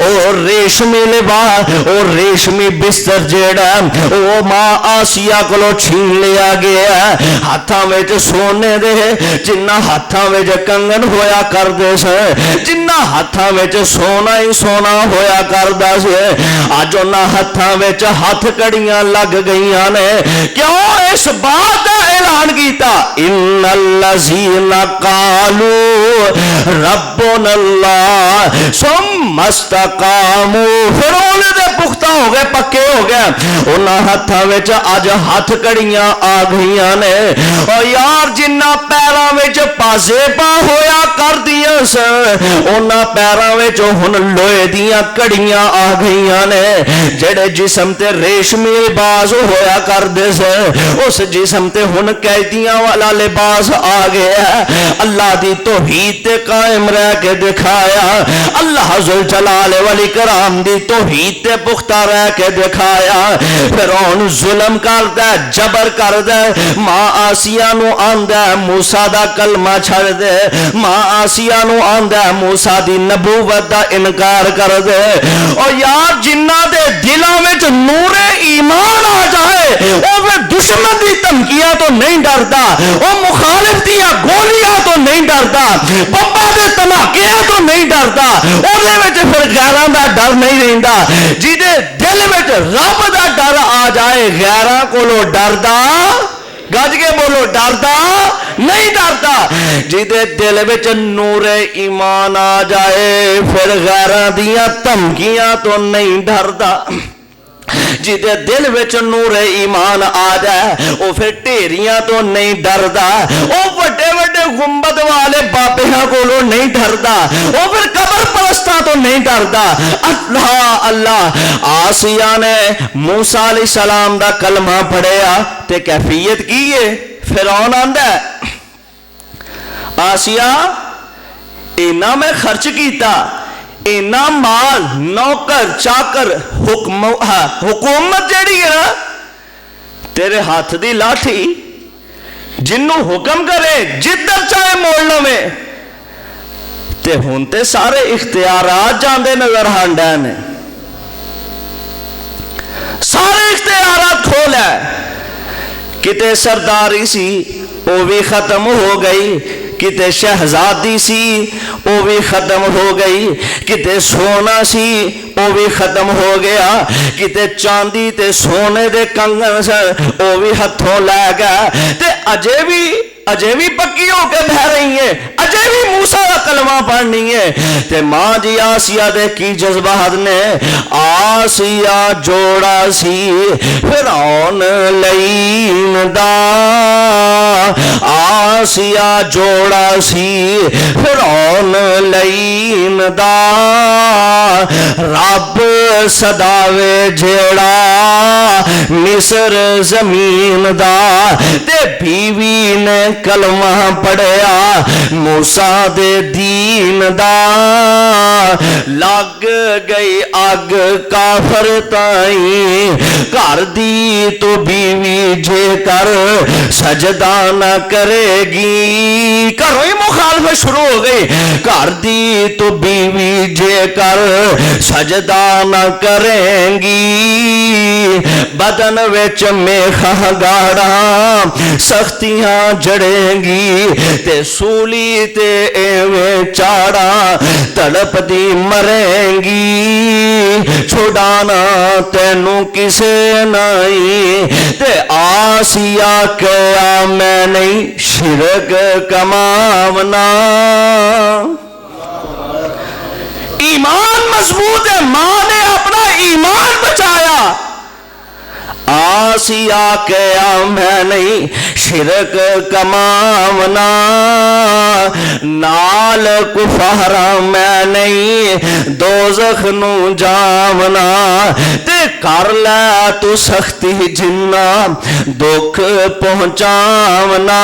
اور ریشمی لباس اور ریشمی بستر جیڑا وہ ماں آسیہ کو چھین لیا گیا، ہاتھاں وچ سونے دے جنہ ہاتھاں وچ کنگن ہویا کر دے سے، جنہ ہاتھاں وچ سونا ہی سونا ہویا کر دا سے، آج انہاں ہاتھاں وچ ہاتھ کڑیاں لگ گئیاں نے۔ کیوں اس بات کا اعلان کیتا؟ ان الذین قالوا ربنا اللہ ثم استقاموا، فرعون دے پختہ ہو گئے، پکے ہو گئے، انہاں ہاتھاں وچ اج ہاتھ کڑیاں آ گئیاں نے۔ اور یار جنہ پیراں وچ پازیباں ہویا کر دیاں سن انہاں پیراں وچ ہن لوہے دیاں کڑیاں آ گئیاں نے، جڑے جسم تے ریشمی لباس ہویا کر دے سے اس جسم تے ہن قیدیاں والا لباس آ گیا۔ اللہ دی توحید تے قائم رہ کے دکھایا، اللہ ذوالجلال والاکرام دی توحید تے پختہ رہ کے دکھایا۔ فرعون ظلم کردا جبر کردا، ماں آسیہ نو آندا موسیٰ دا کلمہ چھڑ دے، ماں آسیہ نو آندا موسیٰ دی نبوت دا انکار کر دے۔ اور یار جنہ دے دلاں وچ نور ایمان آ جائے وہ پھر دشمن دی دھمکیاں تو نہیں ڈردا، وہ مخالف دیا گولیاں تو نہیں ڈردا، بمبا دے دھماکیاں تو نہیں ڈردا، اودے وچ پھر غیراں دا ڈر نہیں رہندا۔ جیدے دل وچ رب دا ڈر آ جائے غیراں کولوں ڈردا، گج کے بولو ڈردا نہیں ڈردا۔ جیدے دل وچ نور ایمان آ جائے پھر غیراں دیاں دھمکیاں تو نہیں ڈردا۔ جیدے دل وچ نور ایمان آ جائے وہ پھر ٹھیریاں تو نہیں ڈردا، وہ وڈے وڈے گنبد والے بابیاں کولوں نہیں ڈردا، وہ پھر قبر پرستاں تو نہیں ڈردا۔ اللہ اللہ آسیہ نے موسیٰ علیہ السلام دا کلمہ پڑھیا تے کیفیت کی ہے؟ فرعون آندا ہے آسیہ اینا میں خرچ کیتا، اینا مال نوکر چاکر حکومت جیڑی ہے نا تیرے ہاتھ دی لاٹھی جنوں حکم کرے جدھر چاہے موڑنا میں تے ہون تے سارے اختیارات جاندے نظر ہانڈے نے، سارے اختیارات کھول ہے، کتے سرداری سی وہ بھی ختم ہو گئی، کتے شہزادی سی وہ بھی ختم ہو گئی، کتے سونا سی وہ بھی ختم ہو گیا، کتے چاندی تے سونے دے کنگن سے وہ بھی ہتھوں لے گیا، تے اجے بھی اجے بھی پکی ہو کے بہ رہی ہے، اجے بھی موسیٰ کا کلمہ پڑھنی ہے۔ تے ماں جی آسیہ دے کی جذبات نے، آسیہ جوڑا سی فرعون لئین دا، آسیہ جوڑا سی فرعون لئین دا، رب صداوے جیڑا مصر زمین دا، تے بیوی نے کلمہ پڑھیا موسیٰ دے دین دا، لگ گئی اگ کافر تائیں، کر دی تو بیوی جے کر سجدہ نہ کرے گی، کرو ہی مخالفت شروع ہو گئی، کر دی تو بیوی جے کر سجدہ نہ کریں گی، بدن وچ میخا گاڑا سختیاں جڑیں گی، تے سولی تے ایویں چاڑا تڑپ دی مریں گی، چھڑانا تینوں کسے نہیں، تے آسیہ کیا میں نہیں شرک کماونا۔ ایمان مضبوط ہے، ماں نے اپنا ایمان بچایا، آسیہ کیا میں نہیں شرک کماونا، نال کفارا میں نہیں دوزخ نو جاونا، تے کر لے تو سختی جنہ دکھ پہنچاونا،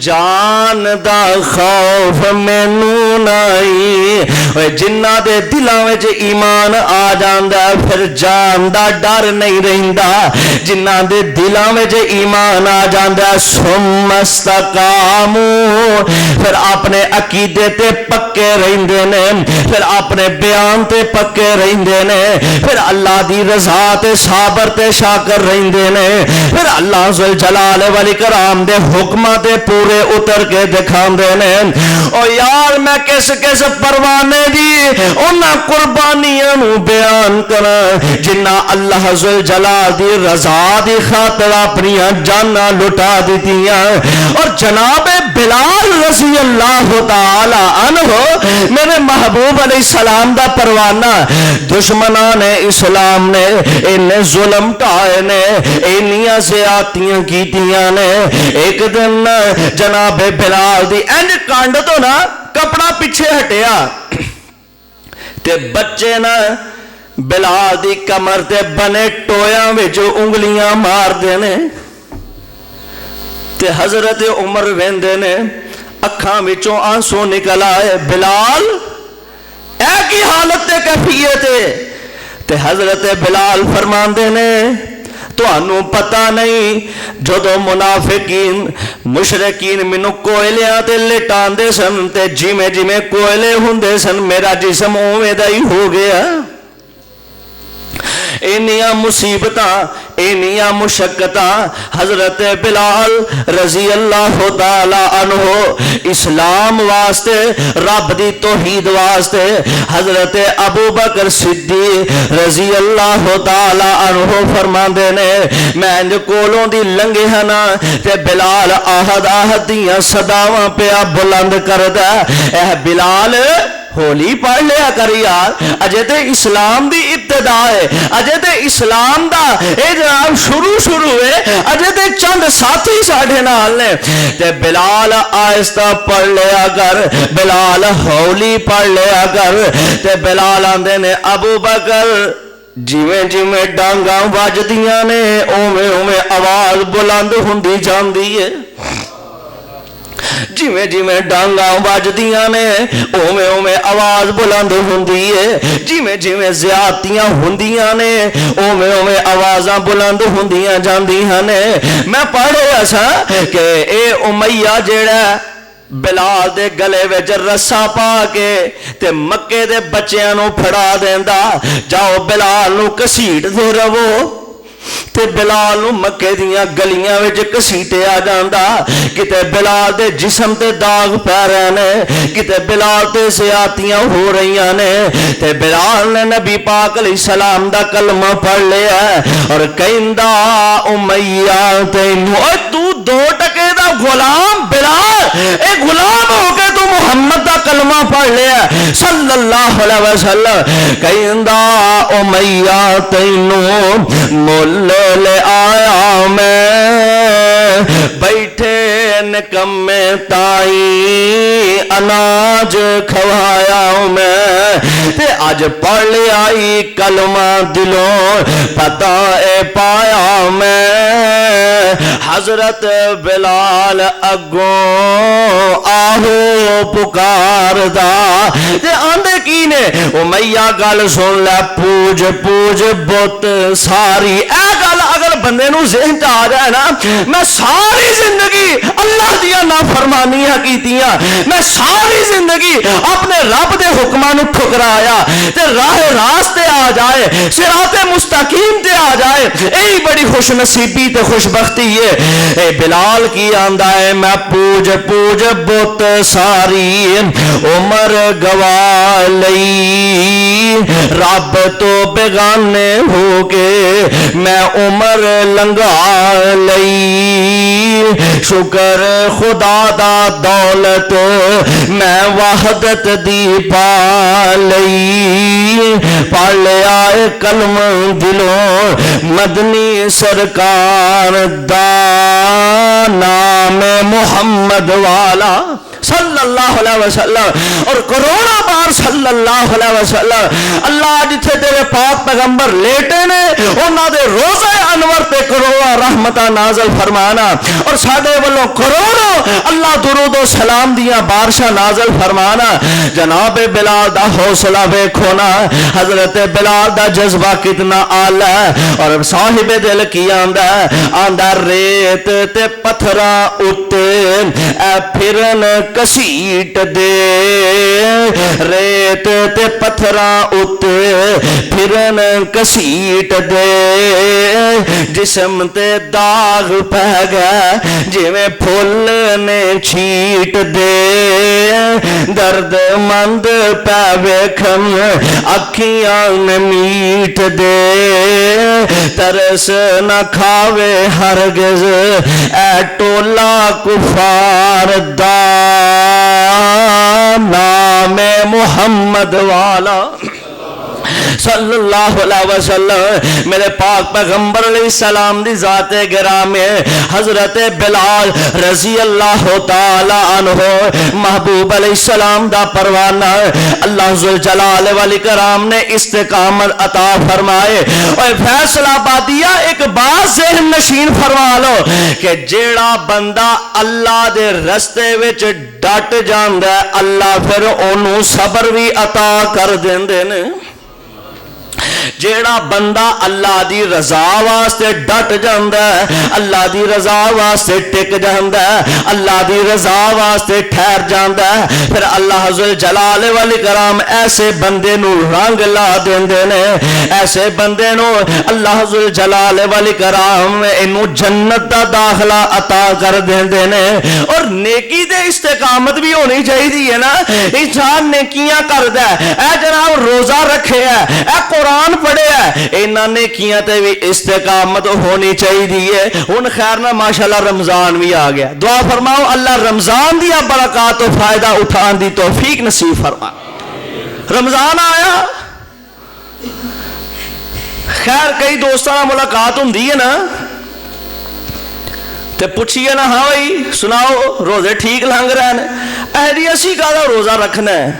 جان دا خوف مینوں نہیں، جنہ دے دلاں وچ ایمان آ جاندا پھر جان دا ڈر نہیں رہندا، جنہ دے دلاں وچ ایمان آ جاندا ثم استقاموا، پھر اپنے عقیدے تے پکے رہندے نے، پھر اپنے بیان تے پکے رہندے نے، پھر اللہ دی رضا تے صابر تے شاکر رہندے نے، پھر اللہ ذل جلال والاکرام دے حکماں تے پورے اتر کے دکھاندے نے۔ او یار میں کس کس پروانے دی انہاں قربانیاں نو بیان کراں جنہ اللہ ذل جلال دی رضا دی خاطر اپنی جاناں لٹا دیتیاں، اور جناب بلال رضی اللہ تعالی عنہ میرے محبوب علیہ السلام دا پروانہ، دشمنان اسلام نے انہیں ظلم ٹائے نے، انیاں زیادتیاں کیتیاں نے، ایک دن جناب بلال دی اینج کانڈ تو نا کپڑا پیچھے ہٹیا تے بچے نا بلال دی کمر تے بنے ٹویاں وچ انگلیاں مار دینے، تے حضرت عمر ویندے نے اکھاں وچوں آنسو نکل آئے، بلال اے کی حالت تے کیفیت ہے؟ تے حضرت بلال فرماندے نے تو انہوں پتہ نہیں جدو منافقین مشرکین منو کوئلیاں تے لٹان دے سن تے جیمے جیمے کوئلے ہوندے سن میرا جسم اوے دا ہی ہو گیا، انیاں مصیبتاں انیاں مشقتاں حضرت بلال رضی اللہ تعالی عنہ اسلام واسطے رب دی توحید واسطے حضرت ابو بکر صدیق رضی اللہ تعالی عنہ فرماندے نے میں انج کولوں دی لنگے ہنا تے بلال آہد آہد دیاں صداواں پیا بلند کردا، اے بلال ہولی پڑھ لیا کر یار، اجے تے اسلام دی ابتدا ہے، اجے تے اسلام دا اے جناب شروع ہے، اجے تے چند ساتھی ساڑھے نال نے، تے بلال آہستہ پڑھ لیا کر، بلال ہولی پڑھ لیا کر، تے بلال آندے نے ابو بکر جیویں جیویں ڈانگاں واجدیاں نے اوویں اوویں آواز بلند ہوندی جاندی ہے، جیویں جیویں ڈانگاں واجدیاں نے اوویں اوویں آواز بلند ہوندی ہے، جیویں جیویں زیادتیاں ہوندیاں نے اوویں اوویں آوازاں بلند ہوندیاں جاندیاں نے۔ میں پڑھیا سا کہ اے امیہ جیڑا بلال دے گلے وچ رسا پا کے تے مکے دے بچیاں نو پھڑا دیندا، جاؤ بلال نو کسیٹ دے رہو، تے بلال نو مکے دیاں گلیاں وچ کسیٹے آ جاندا کتے بلال دے جسم تے داغ پہ رہے نے کتے بلال تے زیادتیاں ہو رہی نے تے بلال نے نبی پاک علیہ السلام دا کلمہ پڑھ لیا اور کہندا امیہ تینوں تو 2 ٹکے دا غلام بلال اے غلام ہو کے تو محمد دا کلمہ پڑھ لیا صلی اللہ علیہ وسلم کہندا امیہ تینوں مول لے آیا میں بیٹھے نکمے تائی اناج کھوایا میں تے آج پڑھ لے آئی کلمہ دلوں پتہ اے پایا میں حضرت بلال اگوں آہو پکار دا تے آندے کی نے امیہ گل سن لے پوج پوج بت ساری اے گل اگر بندے نو ذہن چ آ جائے نا میں ساری زندگی اللہ دیا نافرمانیاں کیتیاں میں ساری زندگی اپنے رب دے حکماں نو ٹھکرایا تے راہ راستے آ جائے صراط مستقیم تے آ جائے یہی بڑی خوش نصیبی تے خوش بختی ہے اے بلال کی آندا ہے میں پوج پوج بت ساری عمر گوا لئی رب تو بیگانے ہو کے میں عمر لنگا لئی شکر خدا دا دولت میں وحدت دی پا لئی پڑھ لیا کلم دلوں مدنی سرکار دا نام محمد والا صلی اللہ علیہ وسلم اور کروڑا بار صلی اللہ علیہ وسلم اللہ جتھے تیرے پاک پیغمبر لیٹے نے انہاں دے روزہ انور تے کروڑا رحمتہ نازل فرمانا اور ساڈے والوں کروڑوں اللہ درود و سلام دیاں بارشاں نازل فرمانا جناب بلال دا حوصلہ ویکھو نا حضرت بلال دا جذبہ کتنا اعلی اور صاحب دل کی آندا ریت تے پتھراں اُتے اے پھرن کسیٹ دے ریت تے پتھراں اُتے پھرن کسیٹ دے جسم تے داغ پہ گیا جویں پھول نے چھیٹ دے درد مند پہ ویکھن اکھیاں نے میٹ دے ترس نہ کھاوے ہرگز اے ٹولا کفار دا نام محمد والا صلی اللہ علیہ وسلم میرے پاک پیغمبر علیہ السلام دی ذات گرامی حضرت بلال رضی اللہ تعالی عنہ محبوب علیہ السلام دا پروانہ اللہ ذوالجلال والاکرام نے استقامت عطا فرمائے اور فیصلہ بادیا ایک بات ذہن نشین فرما لو کہ جیڑا بندہ اللہ دے رستے وچ ڈٹ جاندا ہے اللہ پھر اونوں صبر بھی عطا کر دیندے نے جیڑا بندہ اللہ دی رضا واسطے ڈٹ جاندا ہے اللہ دی رضا واسطے ٹک جاندا ہے اللہ دی رضا واسطے ٹھہر جاندا ہے پھر اللہ ذوالجلال والاکرام ایسے بندے نو رنگ لا دیندے نے ایسے بندے نو اللہ ذوالجلال والاکرام اینو جنت دا داخلہ عطا کر دیندے نے اور نیکی دے استقامت بھی ہونی چاہیے نا انسان نیکیاں کردا ہے اے جناب روزہ رکھے ہے اے قرآن پڑھے ہے انہاں نے کیاں تے بھی استقامت ہونی چاہیے ہن خیر نہ ماشاءاللہ رمضان بھی آ گیا دعا فرماؤ اللہ رمضان دیا برکات و فائدہ اٹھان دی توفیق نصیب فرما رمضان آیا خیر کئی دوستاں ملاقات ہوندی ہے نا تے پوچھئے نا ہاں بھائی سناؤ روزے ٹھیک لنگ رہے ہیں اے جی اسی کہدا روزہ رکھنا ہے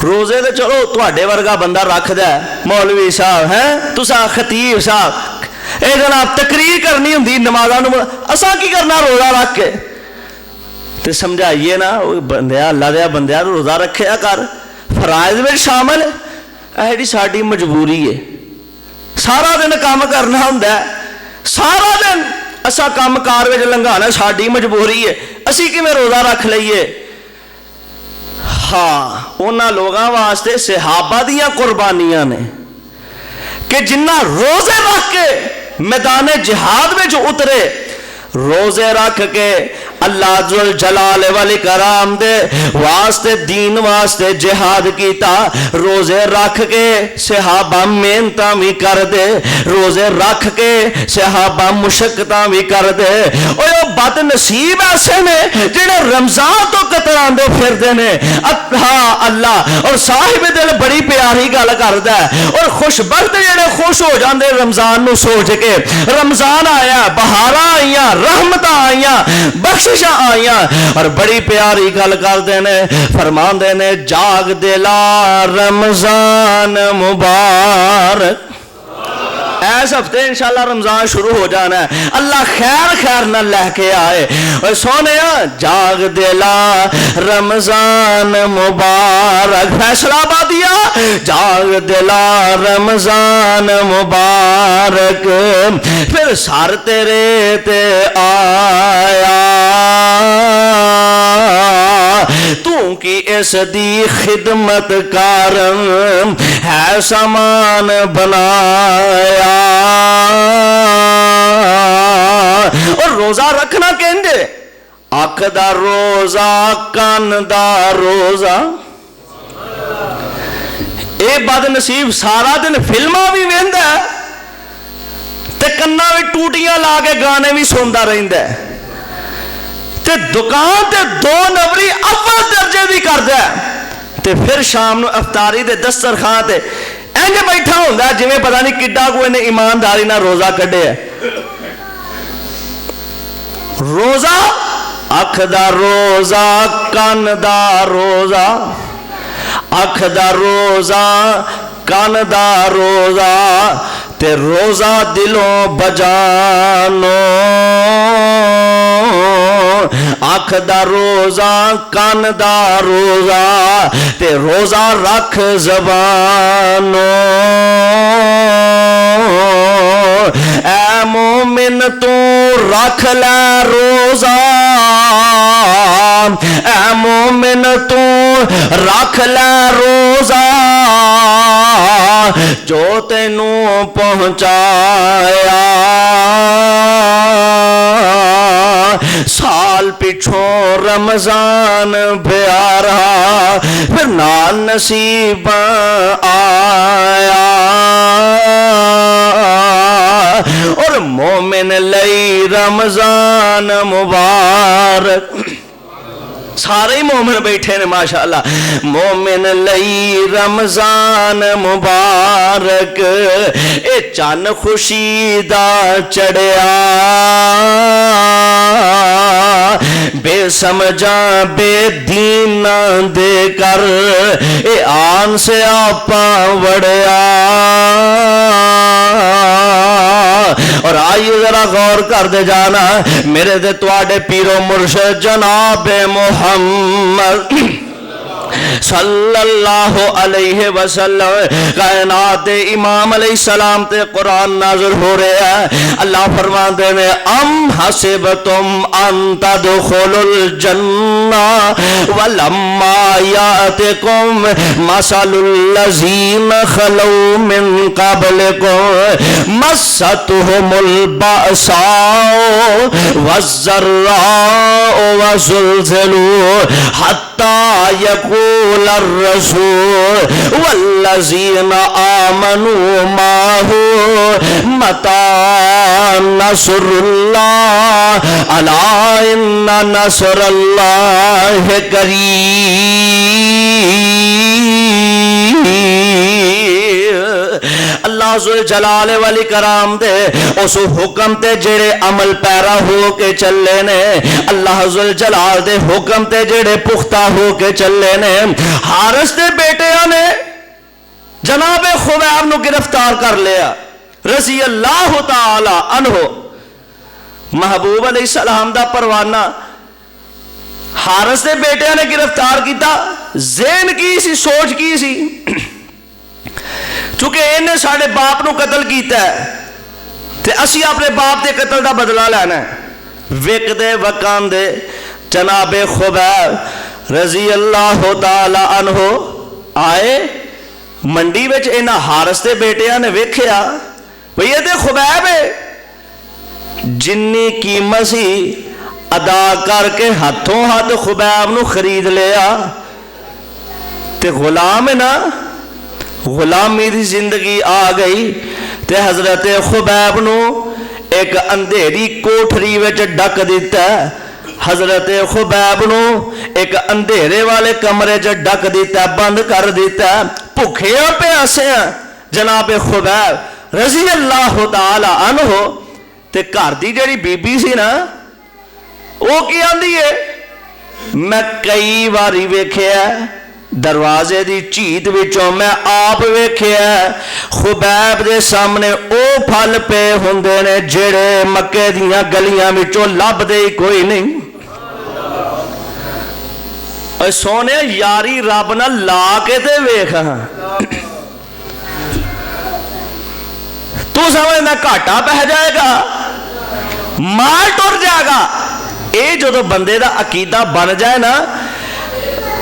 روزے تے چلو تواڈے ورگا بندہ رکھدا ہے مولوی صاحب ہیں تساں خطیب صاحب اے جناب تقریر کرنی ہوندی نمازاں نو اساں کی کرنا روزہ رکھ کے تے سمجھائیے نا بندیا اللہ دیا بندیا روزہ رکھیا کر فرائض وچ شامل ہے جی ساڈی مجبوری ہے سارا دن کام کرنا ہوندا ہے سارا دن اساں کام کار وچ لنگانا ساڈی مجبوری ہے اسی کیویں روزہ رکھ لئیے ہاں انہاں لوگاں واسطے صحابہ دیاں قربانیاں نے کہ جنہ روزے رکھ کے میدان جہاد وچ اترے روزے رکھ کے اللہ ذل جلال والاکرام دے واسطے دین واسطے جہاد کیتا. روزے رکھ کے صحابہ محنتاں بھی کر دے, روزے رکھ کے صحابہ مشقتاں بھی کر دے. او بد نصیب ایسے نے جڑے رمضان تو کتراندے پھردے نے. ہاں اللہ اور صاحب دل بڑی پیاری گل کردا ہے, اور خوش بخت جڑے خوش ہو جاندے رمضان نو سوچ کے. رمضان آیا, بہاراں آئیاں, رحمتاں آئیاں, بخششاں آئیاں, اور بڑی پیاری گل کردے نے, فرماندے نے جاگ دلا رمضان مبارک. ایس ہفتے انشاءاللہ رمضان شروع ہو جانا ہے, اللہ خیر خیر نہ لے کے آئے. اور سونے جاگ دلا رمضان مبارک, فیصلہ آبادیا جاگ دلا رمضان مبارک. پھر سر تیرے تے آیا تو کی اس دی خدمت کارم ہے سامان بنایا. اور روزہ رکھنا کہنجے اکھ دا روزہ کان دا روزہ. اے بد نصیب سارا دن فلماں بھی ویندا ہے تے کناں وچ ٹوٹیاں لا کے گانے بھی سندا رہندا ہے, تے دکان تے 2 نمبری اول درجے دی کردا ہے, تے پھر شام نو افطاری دے دسترخوان تے انج بیٹھا ہوندا ہے جویں پتہ نہیں کڈا کوئی نے ایمانداری نہ روزہ کڈے ہے. روزہ اکھ دا روزہ کان دا روزہ, اکھ دا روزہ کان دا روزہ, تے روزہ دلوں بجانو. اکھ دا روزہ کان دا روزہ, تے روزہ رکھ زبانو. اے مومن تو رکھ لے روزہ, اے مومن تو رکھ لے روزہ, جو تینوں پہنچایا سال پچھوں رمضان پیارا, پھر نال نصیب آیا. اور مومن لئی رمضان مبارک. سارے ہی مومن بیٹھے نے ماشاءاللہ. مومن لئی رمضان مبارک, اے چن خوشی دا چڑھیا, بے سمجھا بے دین دے کر اے آن سے آپا وڑیا. اور آئیے ذرا غور کر دے جانا میرے دے تواڈے پیرو مرشد جناب محمد صلی اللہ علیہ وسلم کائنات امام علیہ السلام تے قرآن نازل ہو رہا ہے. اللہ فرماندے نے ام حسبتم ان تدخلوا الجنہ ولما یاتکم مثل الذین خلو من قبلکم مستهم البأساء والضراء وزلزلوا حتی یقول الرسول والذین آمنوا معه متى نصر اللہ الا ان نصر اللہ قریب. اللہ ذل جلال والاکرام دے اس حکم تے جڑے عمل پیرا ہو کے چلے نے, اللہ ذل جلال دے حکم تے جڑے پختہ ہو کے چلے نے. حارث دے بیٹیاں نے جناب خبیب نو گرفتار کر لیا رضی اللہ تعالی عنہ. محبوب علیہ السلام دا پروانہ حارث دے بیٹیاں نے گرفتار کیتا. ذہن کی سی, سوچ کی سی, چونکہ انہیں ساڑھے باپ نو قتل کیتا ہے تے اسی اپنے باپ دے قتل دا بدلہ لینا ہے. وک دے وکان دے جناب خبیب رضی اللہ تعالی عنہ آئے منڈی وچ انہاں حارث دے بیٹیاں نے ویکھیا بھئی یہ تے خبیب ہے, جنی قیمت سی ادا کر کے ہاتھوں ہاتھ خبیب نو خرید لیا تے غلام ہے نا غلامی دی زندگی آ گئی تے حضرت خبیب نو ایک اندھیری کوٹھری وچ ڈک دیتا ہے حضرت خبیب نو ایک اندھیرے والے کمرے چ ڈک دیتا ہے بند کر دیتا ہے بھوکھیاں پیاسے ہیں جناب خبیب رضی اللہ تعالی عنہ تے گھر دی جڑی بی بی سی نا وہ کی آندی ہے میں کئی واری ویکھیا دروازے دی چیت وچوں میں آپ ویکھیا خبیب دے سامنے او پھل پے ہوندے نے جڑے مکے دیاں گلیاں وچوں لب دے کوئی نہیں اے سونے یاری رب نہ لا کے تے ویکھ تو سمجھنا گھاٹا پہ جائے گا مال ٹر جائے گا اے جو بندے دا عقیدہ بن جائے نا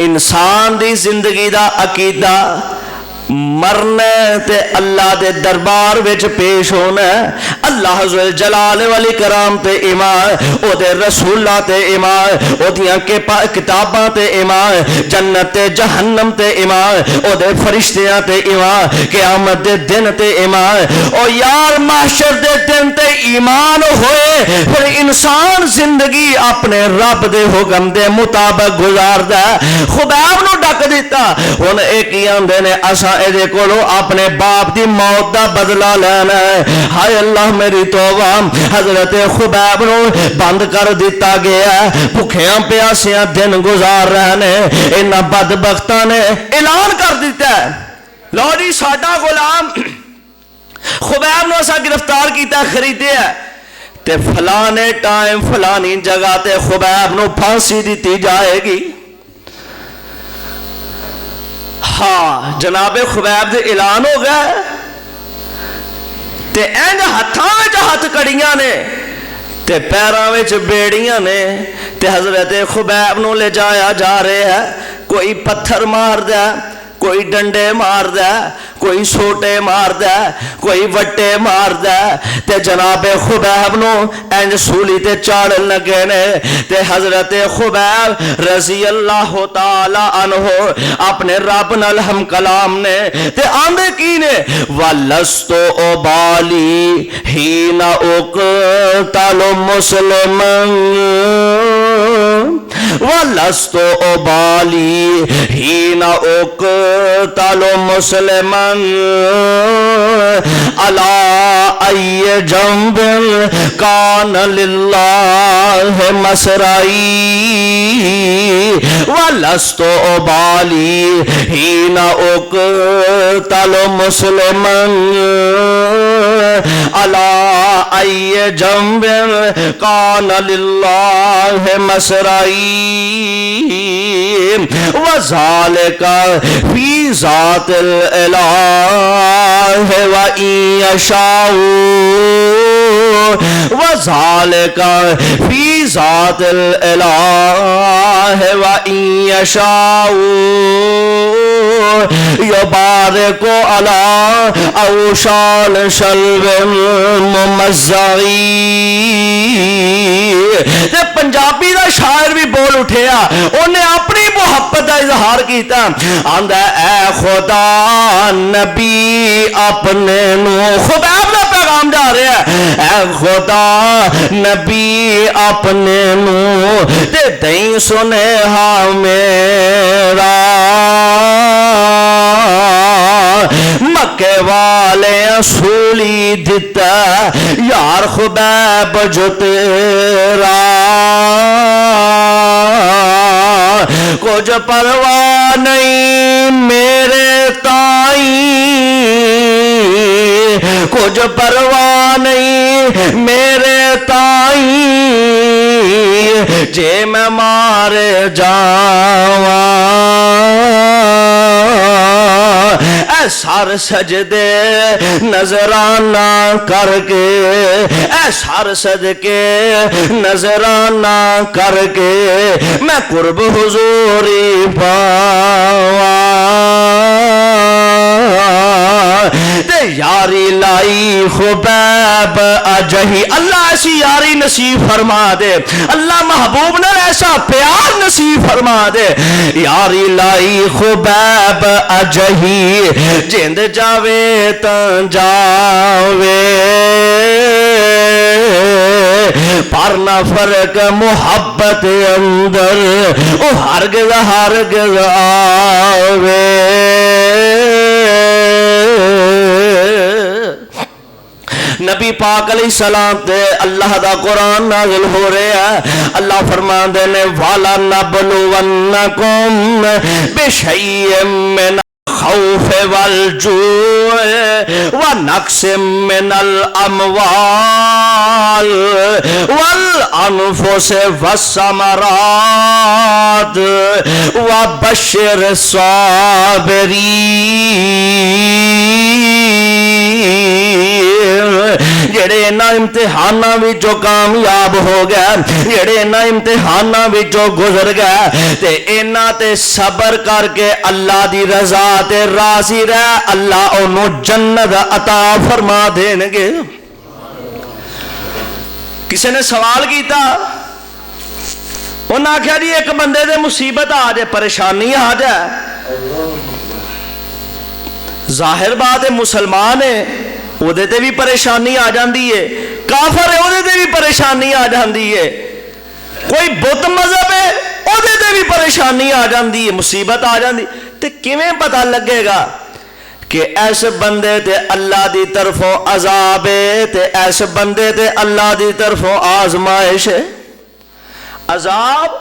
انسان دی زندگی دا عقیدہ مرنے تے اللہ دے دربار وچ پیش ہونا اللہ ذل جلال والی کرام تے ایمان او دے رسولہ تے ایمان او دیاں کتاباں تے ایمان جنت تے جہنم تے ایمان او دے فرشتیاں تے ایمان قیامت دے دن تے ایمان او یار محشر دے دن تے ایمان ہوئے پھر انسان زندگی اپنے رب دے حکم دے مطابق گزار دا خبیب نو ڈک دیتا ہن ایک ہی آندے نے اساں اے کولو اپنے باپ دی موت دا بدلہ لینا ہے ہائے اللہ میری توبہ حضرت خبیب نو بند کر دیتا گیا بھوکھیاں پیاسیاں دن گزار رہنے انہاں بدبختاں نے اعلان کر دیتا ہے لو جی ساڈا غلام خبیب نو اسا گرفتار کیتا خریدے ہے تے فلانے ٹائم فلانی جگہ تے خبیب نو پھانسی دیتی جائے گی ہاں جناب خبیب دے اعلان ہو گئے تے اینج ہتھاں وچ ہتھ کڑیاں نے تے پیراں وچ بیڑیاں نے تے حضرت خبیب نو لے جایا جا رہے ہے کوئی پتھر مار دے کوئی ڈنڈے مار دے کوئی سوٹے مار دے کوئی وٹے مار دے تے جناب خبیب نو اینج سولی تے چاڑ لگے نے تے حضرت خبیب رضی اللہ تعالی عنہ اپنے رب نال ہم کلام نے تے آندے کی نے وَلَسْتُ أُبَالِي حِينَ أُقْتَلُ مُسْلِمًا وَلَسْتُ أُبَالِي حِينَ أُقْتَلُ مُسْلِمًا عَلَىٰ أَيِّ جَنْبٍ كَانَ لِلَّهِ مَسْرَعِي وَلَسْتُ أُبَالِي حِينَ أُقْتَلُ مُسْلِمًا عَلَىٰ أَيِّ جَنْبٍ كَانَ لِلَّهِ مَسْرَعِي وَذَلِكَ فِي ذَاتِ الْإِلَٰهِ وَإِن يَشَاءُ وَذَلِكَ فِي ذَاتِ الْإِلَٰهِ وَإِن يَشَاءُ يُبَارِكُ عَلَىٰ أَوْشَالِ شَلْوٍ مُمَزَّعِي پنجابی دا شاعر بھی بول اٹھیا انہیں اپنی محبت دا اظہار کیتا آندا اے خدا نبی اپنے نو خبیب دا پیغام جا رہا ہے اے خدا نبی اپنے نو تے دیں سنیہا میرا مکے والے سولی دیتا یار خبیب جو تیرا کچھ پرواہ نہیں میرے تائیں کچھ پرواہ نہیں میرے تائیں جے میں مار جاواں اے سر سجدے نظرانہ کر کے اے سر صدقے نظرانہ کر کے میں قرب حضوری پاواں تے یاری لائی خبیب اجہی اللہ ایسی یاری نصیب فرما دے اللہ محبوب نے ایسا پیار نصیب فرما دے یاری لائی خبیب اجہی جند جاوے تن جاوے پر نہ فرق محبت اندر او ہرگز ہرگز آوے نبی پاک علیہ السلام تے اللہ دا قرآن نازل ہو رہا ہے اللہ فرماندے نے والا نبلونکم بشیء من خوف والجوع ونقص من الاموال والانفس والثمرات وبشر الصابرین جڑے انہاں امتحاناں وچوں کامیاب ہو گئے جڑے انہاں امتحاناں وچوں گزر گئے تے انہاں تے صبر کر کے اللہ دی رضا تے راضی رہ اللہ انہوں جنت عطا فرما دین گے کسی نے سوال کیتا انہاں آکھیا جی ایک بندے دے مصیبت آ جائے پریشانی آ جائے ظاہر بات ہے مسلمان ہے وہ دیتے بھی پریشانی آ جاندی ہے کافر ہے وہ دیتے بھی پریشانی آ جاندی ہے کوئی بت مذہب ہے وہ دیتے بھی پریشانی آ جاندی ہے مصیبت آ جاندی تے کیویں پتہ لگے گا کہ ایس بندے تے اللہ دی طرفوں عذاب ہے تے ایس بندے تے اللہ دی طرفوں آزمائش ہے عذاب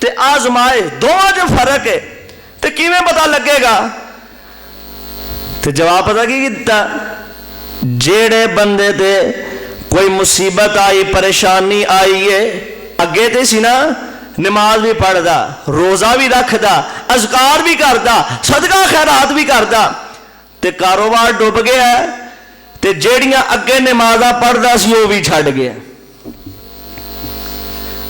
تے آزمائش دونوں جو فرق ہے تے کیویں پتہ لگے گا تے جواب پتہ کی کیتا جیڑے بندے تے کوئی مصیبت آئی پریشانی آئی ہے اگے تے سی نا نماز بھی پڑھ دا روزہ بھی رکھ دا اذکار بھی کر دا صدقہ خیرات بھی کر دا تے کاروبار ڈوب گیا ہے تے جیڑیاں اگے نمازہ پڑھ دا سی وہ بھی چھڑ گیا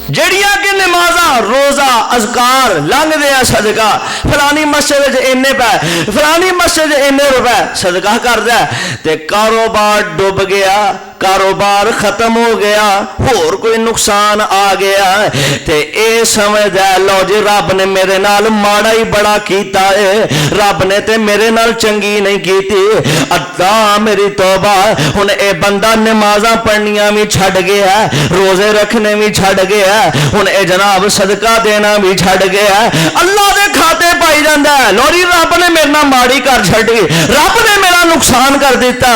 جڑیاں کہ نمازاں روزہ اذکار لنگ دیا صدقہ فلانی مسجد انے پہ فلانی مسجد انے روپے صدقہ کر دے تے کاروبار ڈوب گیا کاروبار ختم ہو گیا اور کوئی نقصان آ گیا تے اے سمجھ دے لو جی رب نے میرے نال ماڑا ہی بڑا کیتا ہے رب نے تے میرے نال چنگی نہیں کیتی اللہ میری توبہ ہن اے بندہ نمازاں پڑھنیاں بھی چھڑ گیا روزے رکھنے بھی چھڑ گیا ہن اے جناب صدقہ دینا بھی چھڑ گیا اللہ دے کھاتے پائی جاندا ہے لوری رب نے میرے نال ماڑی کر چھڑی رب نے میرا نقصان کر دیتا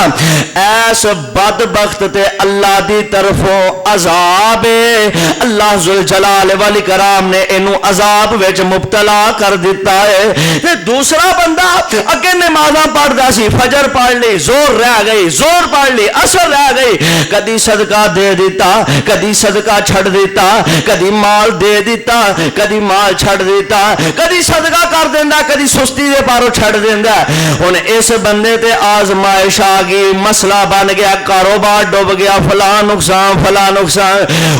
ایس بدبخت تے اللہ دی طرفوں عذاب ہے اللہ ذوالجلال والاکرام نے انہوں عذاب وچ مبتلا کر دیتا ہے تے دوسرا بندہ اگے نمازاں پڑھ دا سی فجر پڑھ لی زور رہ گئی زور پڑھ لی اثر رہ گئی کدی صدقہ دے دیتا کدی صدقہ چھڑ دیتا کدی مال دے دیتا کدی مال چھڑ دیتا کدی صدقہ کر دیندا کدی سستی دے پاروں چھڑ دیندا ہن اس بندے تے آزمائش آ گئی مسئلہ بن گیا کاروبار ڈوب گیا فلاں نقصان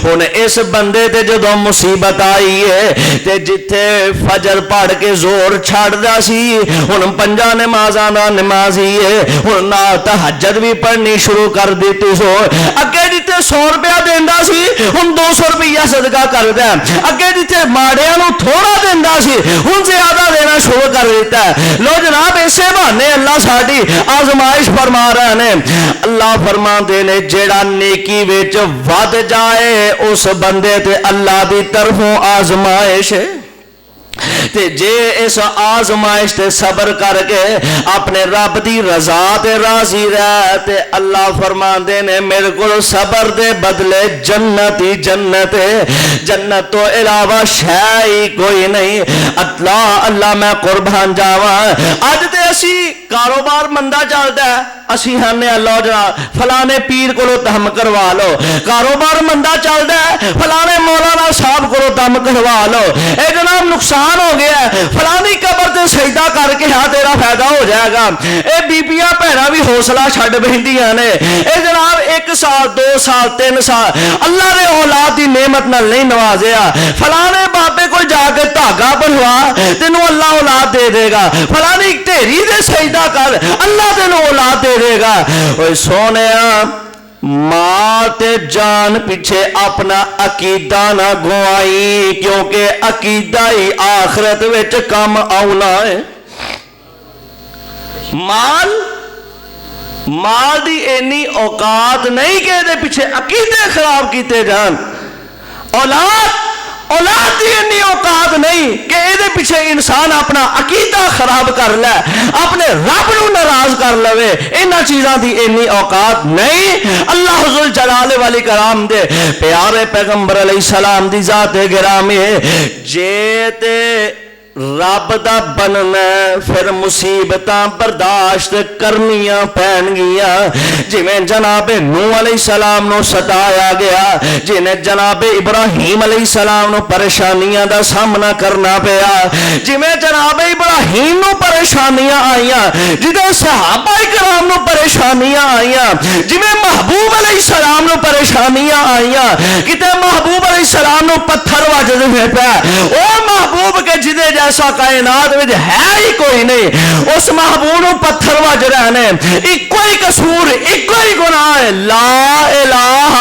ہن اس بندے تے جدوں مصیبت آئی ہے تے جتھے فجر پڑھ کے زور چھڑدا سی ہن پنجاں نمازاں دا نمازی ہے ہن نہ تہجد بھی پڑھنی شروع کر دیتی سو اگے جتھے 100 روپیہ دیندا سی ہن 200 روپیہ صدقہ کردا اگے جتھے ماڑیاں نوں تھوڑا دیندا سی ہن زیادہ دینا شروع کر دیتا ہے لو جناب اسے بہانے اللہ ساڈی آزمائش فرما رہے ہیں اللہ فرماندے نے جیڑا نیکی وچ ود جائے اس بندے تے اللہ دی طرفوں آزمائش تے جے اس آزمائش تے صبر کر کے اپنے رب دی رضا تے راضی رہ تے اللہ فرماندے نے میرے کو صبر دے بدلے جنت ہی جنت جنت تو علاوہ شے ہی کوئی نہیں اللہ میں قربان جاواں اج تے اسی کاروبار مندا چلدا ہے اسی ہنے اللہ جناب فلانے پیر کو دم کروا لو کاروبار مندا چلدا ہے فلانے مولانا صاحب کو دم کروا لو اے جناب نقصان ہو گیا ہے فلانی قبر تے سجدہ کر کے ہاں تیرا فائدہ ہو جائے گا اے بیبیاں بہناں بھی حوصلہ چھڈ بہندیاں نے اے جناب 1 سال 2 سال 3 سال اللہ نے اولاد دی نعمت نال نہیں نوازیا فلانے بابے کو جا کے دھاگا بنوا تینوں اللہ اولاد دے دے گا فلانی ڈھیری دے سجدہ کر اللہ تینوں اولاد دے پھرے گا۔ اوے سونیا ماں تے جان پیچھے اپنا عقیدہ نہ گوائی، کیونکہ عقیدہ ہی آخرت وچ کم آنا ہے۔ مال دی اینی اوقات نہیں کہ دے پیچھے عقیدے خراب کیتے جان، اولاد دی اینی اوقات نہیں کہ دے پیچھے انسان اپنا عقیدہ خراب کر لے، اپنے رب نو ناراض کر لوے، انہاں چیزاں دی اینی اوقات نہیں۔ اللہ ذل جلال والی کرام دے پیارے پیغمبر علیہ السلام دی ذات گرامی جے تے رب دا بننا پھر مصیبتاں برداشت کرنیاں پین گیاں، جویں جناب نوح علیہ السلام نو ستایا گیا، جنہیں جناب ابراہیم علیہ السلام نو پریشانیاں دا سامنا کرنا پیا، جویں جناب ابراہیم نو پریشانیاں آئیاں، جدے صحابہ کرام نو پریشانیاں آئیاں، جویں محبوب علیہ السلام نو پریشانیاں آئیاں، کتے محبوب علیہ السلام نو پتھر وجد میں پیا، او محبوب کے جدے ایسا کائنات میں ہے ہی کوئی نہیں، اس محبوب نو پتھر وج رہنے، ایک کوئی قصور ایک کوئی گناہ ہے، لا الہ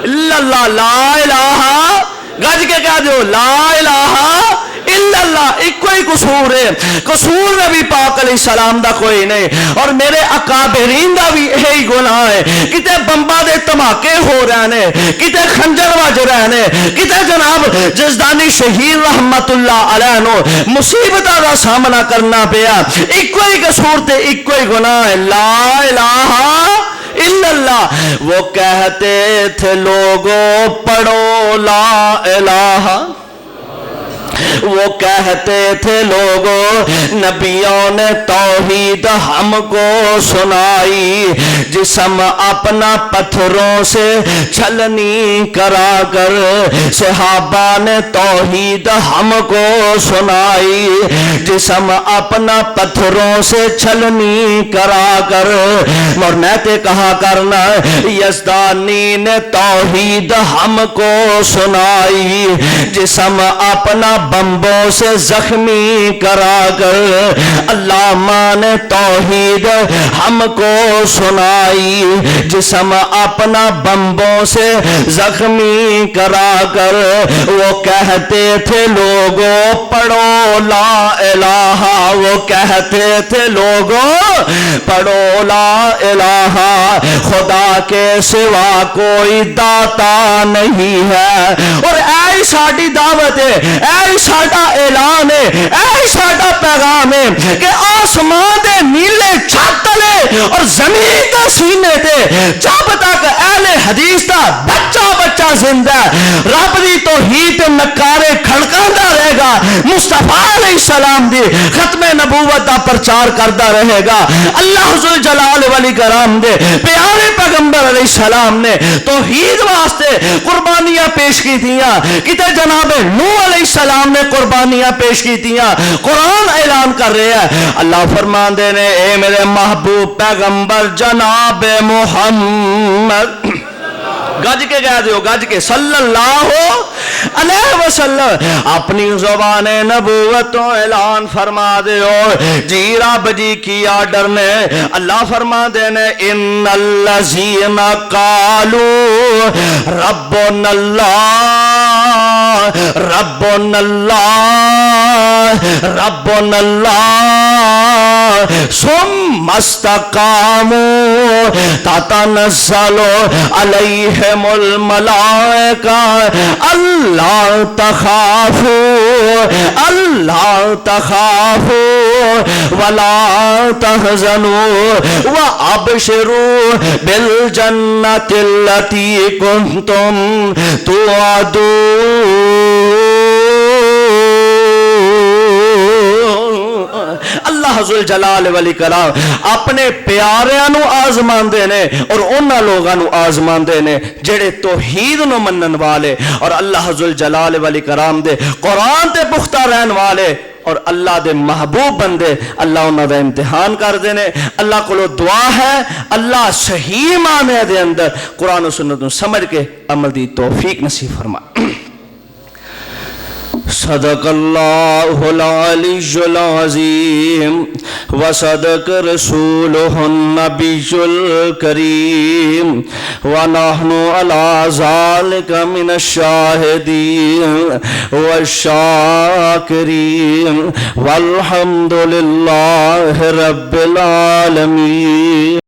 الا اللہ، لا الہ گج کے کہہ دیو لا الہ الا اللہ، ایک کوئی قصور ہے، قصور نبی پاک علیہ السلام دا کوئی نہیں، اور میرے اکابرین دا بھی یہی گناہ ہے، کتے بمبا دے دھماکے ہو رہنے، کتے خنجر وج رہنے، کتے جناب جزدانی شہید رحمت اللہ علیہ نو مصیبتہ دا سامنا کرنا پیا، ایک کوئی قصور تے ایک کوئی گناہ ہے، لا الہ الا اللہ۔ وہ کہتے تھے لوگوں پڑھو لا الہ، وہ کہتے تھے لوگوں نبیوں نے توحید ہم کو سنائی، جسم اپنا پتھروں سے چھلنی کرا کر، صحابہ نے توحید ہم کو سنائی، جسم اپنا پتھروں سے چھلنی کرا کر، اور میں تے کہا کرنا یزدانی نے توحید ہم کو سنائی، جسم اپنا بمبوں سے زخمی کرا کر، علامہ نے توحید ہم کو سنائی، جسم اپنا بمبوں سے زخمی کرا کر، وہ کہتے تھے لوگوں پڑھو لا الہ، وہ کہتے تھے لوگوں پڑھو لا الہ، خدا کے سوا کوئی داتا نہیں ہے، اور اے ساڈی دعوت ہے، اے ساڈا اعلان ہے، اے ساڈا پیغام ہے کہ آسمان دے نیلے چھت تلے اور زمین دے سینے تے جب تک اہل حدیث دا بچہ زندہ ہے، رب دی توحید نکارے کھڑکاندا رہے گا، مصطفیٰ علیہ السلام دی ختم نبوت دا پرچار کردا رہے گا۔ اللہ ذل جلال والی کرام دے پیارے پیغمبر علیہ السلام نے توحید واسطے قربانیاں پیش کی تھیاں، کتے جناب نوح علیہ السلام نے قربانیاں پیش کی تھیاں، قرآن اعلان کر رہے ہیں، اللہ فرمان دے نے اے میرے محبوب پیغمبر جناب محمد، گج کے کہہ دیو، گج کے صلی اللہ علیہ وسلم، اپنی زبان نبوت تو اعلان فرما دیو، جی رب جی کی آرڈر نے اللہ فرما دینے ان الذین قالوا ربنا اللہ ربنا اللہ ربنا اللہ ثم استقاموا تتنزل علیہم الملائکہ اللہ تخافوا ولا تحزنوا وابشروا بالجنۃ التی کنتم توعدون۔ اللہ ذل جلال والی کرام اپنے پیاریاں نو آزمان دینے اور انہاں لوگاں نو آزمان دینے جڑے توحید نو منن والے اور اللہ ذل جلال والی کرام دے قرآن تے پختہ رہن والے اور اللہ دے محبوب بندے، اللہ انہاں دا امتحان کر دینے۔ اللہ کو دعا ہے اللہ صحیح معنی دے اندر قرآن و سنت نو سمجھ کے عمل دی توفیق نصیب فرما۔ صدق اللہ العلی العظیم وصدق رسولہ النبی الکریم ونحن علی ذالک من الشاہدین والشاکرین والحمد للہ رب العالمین.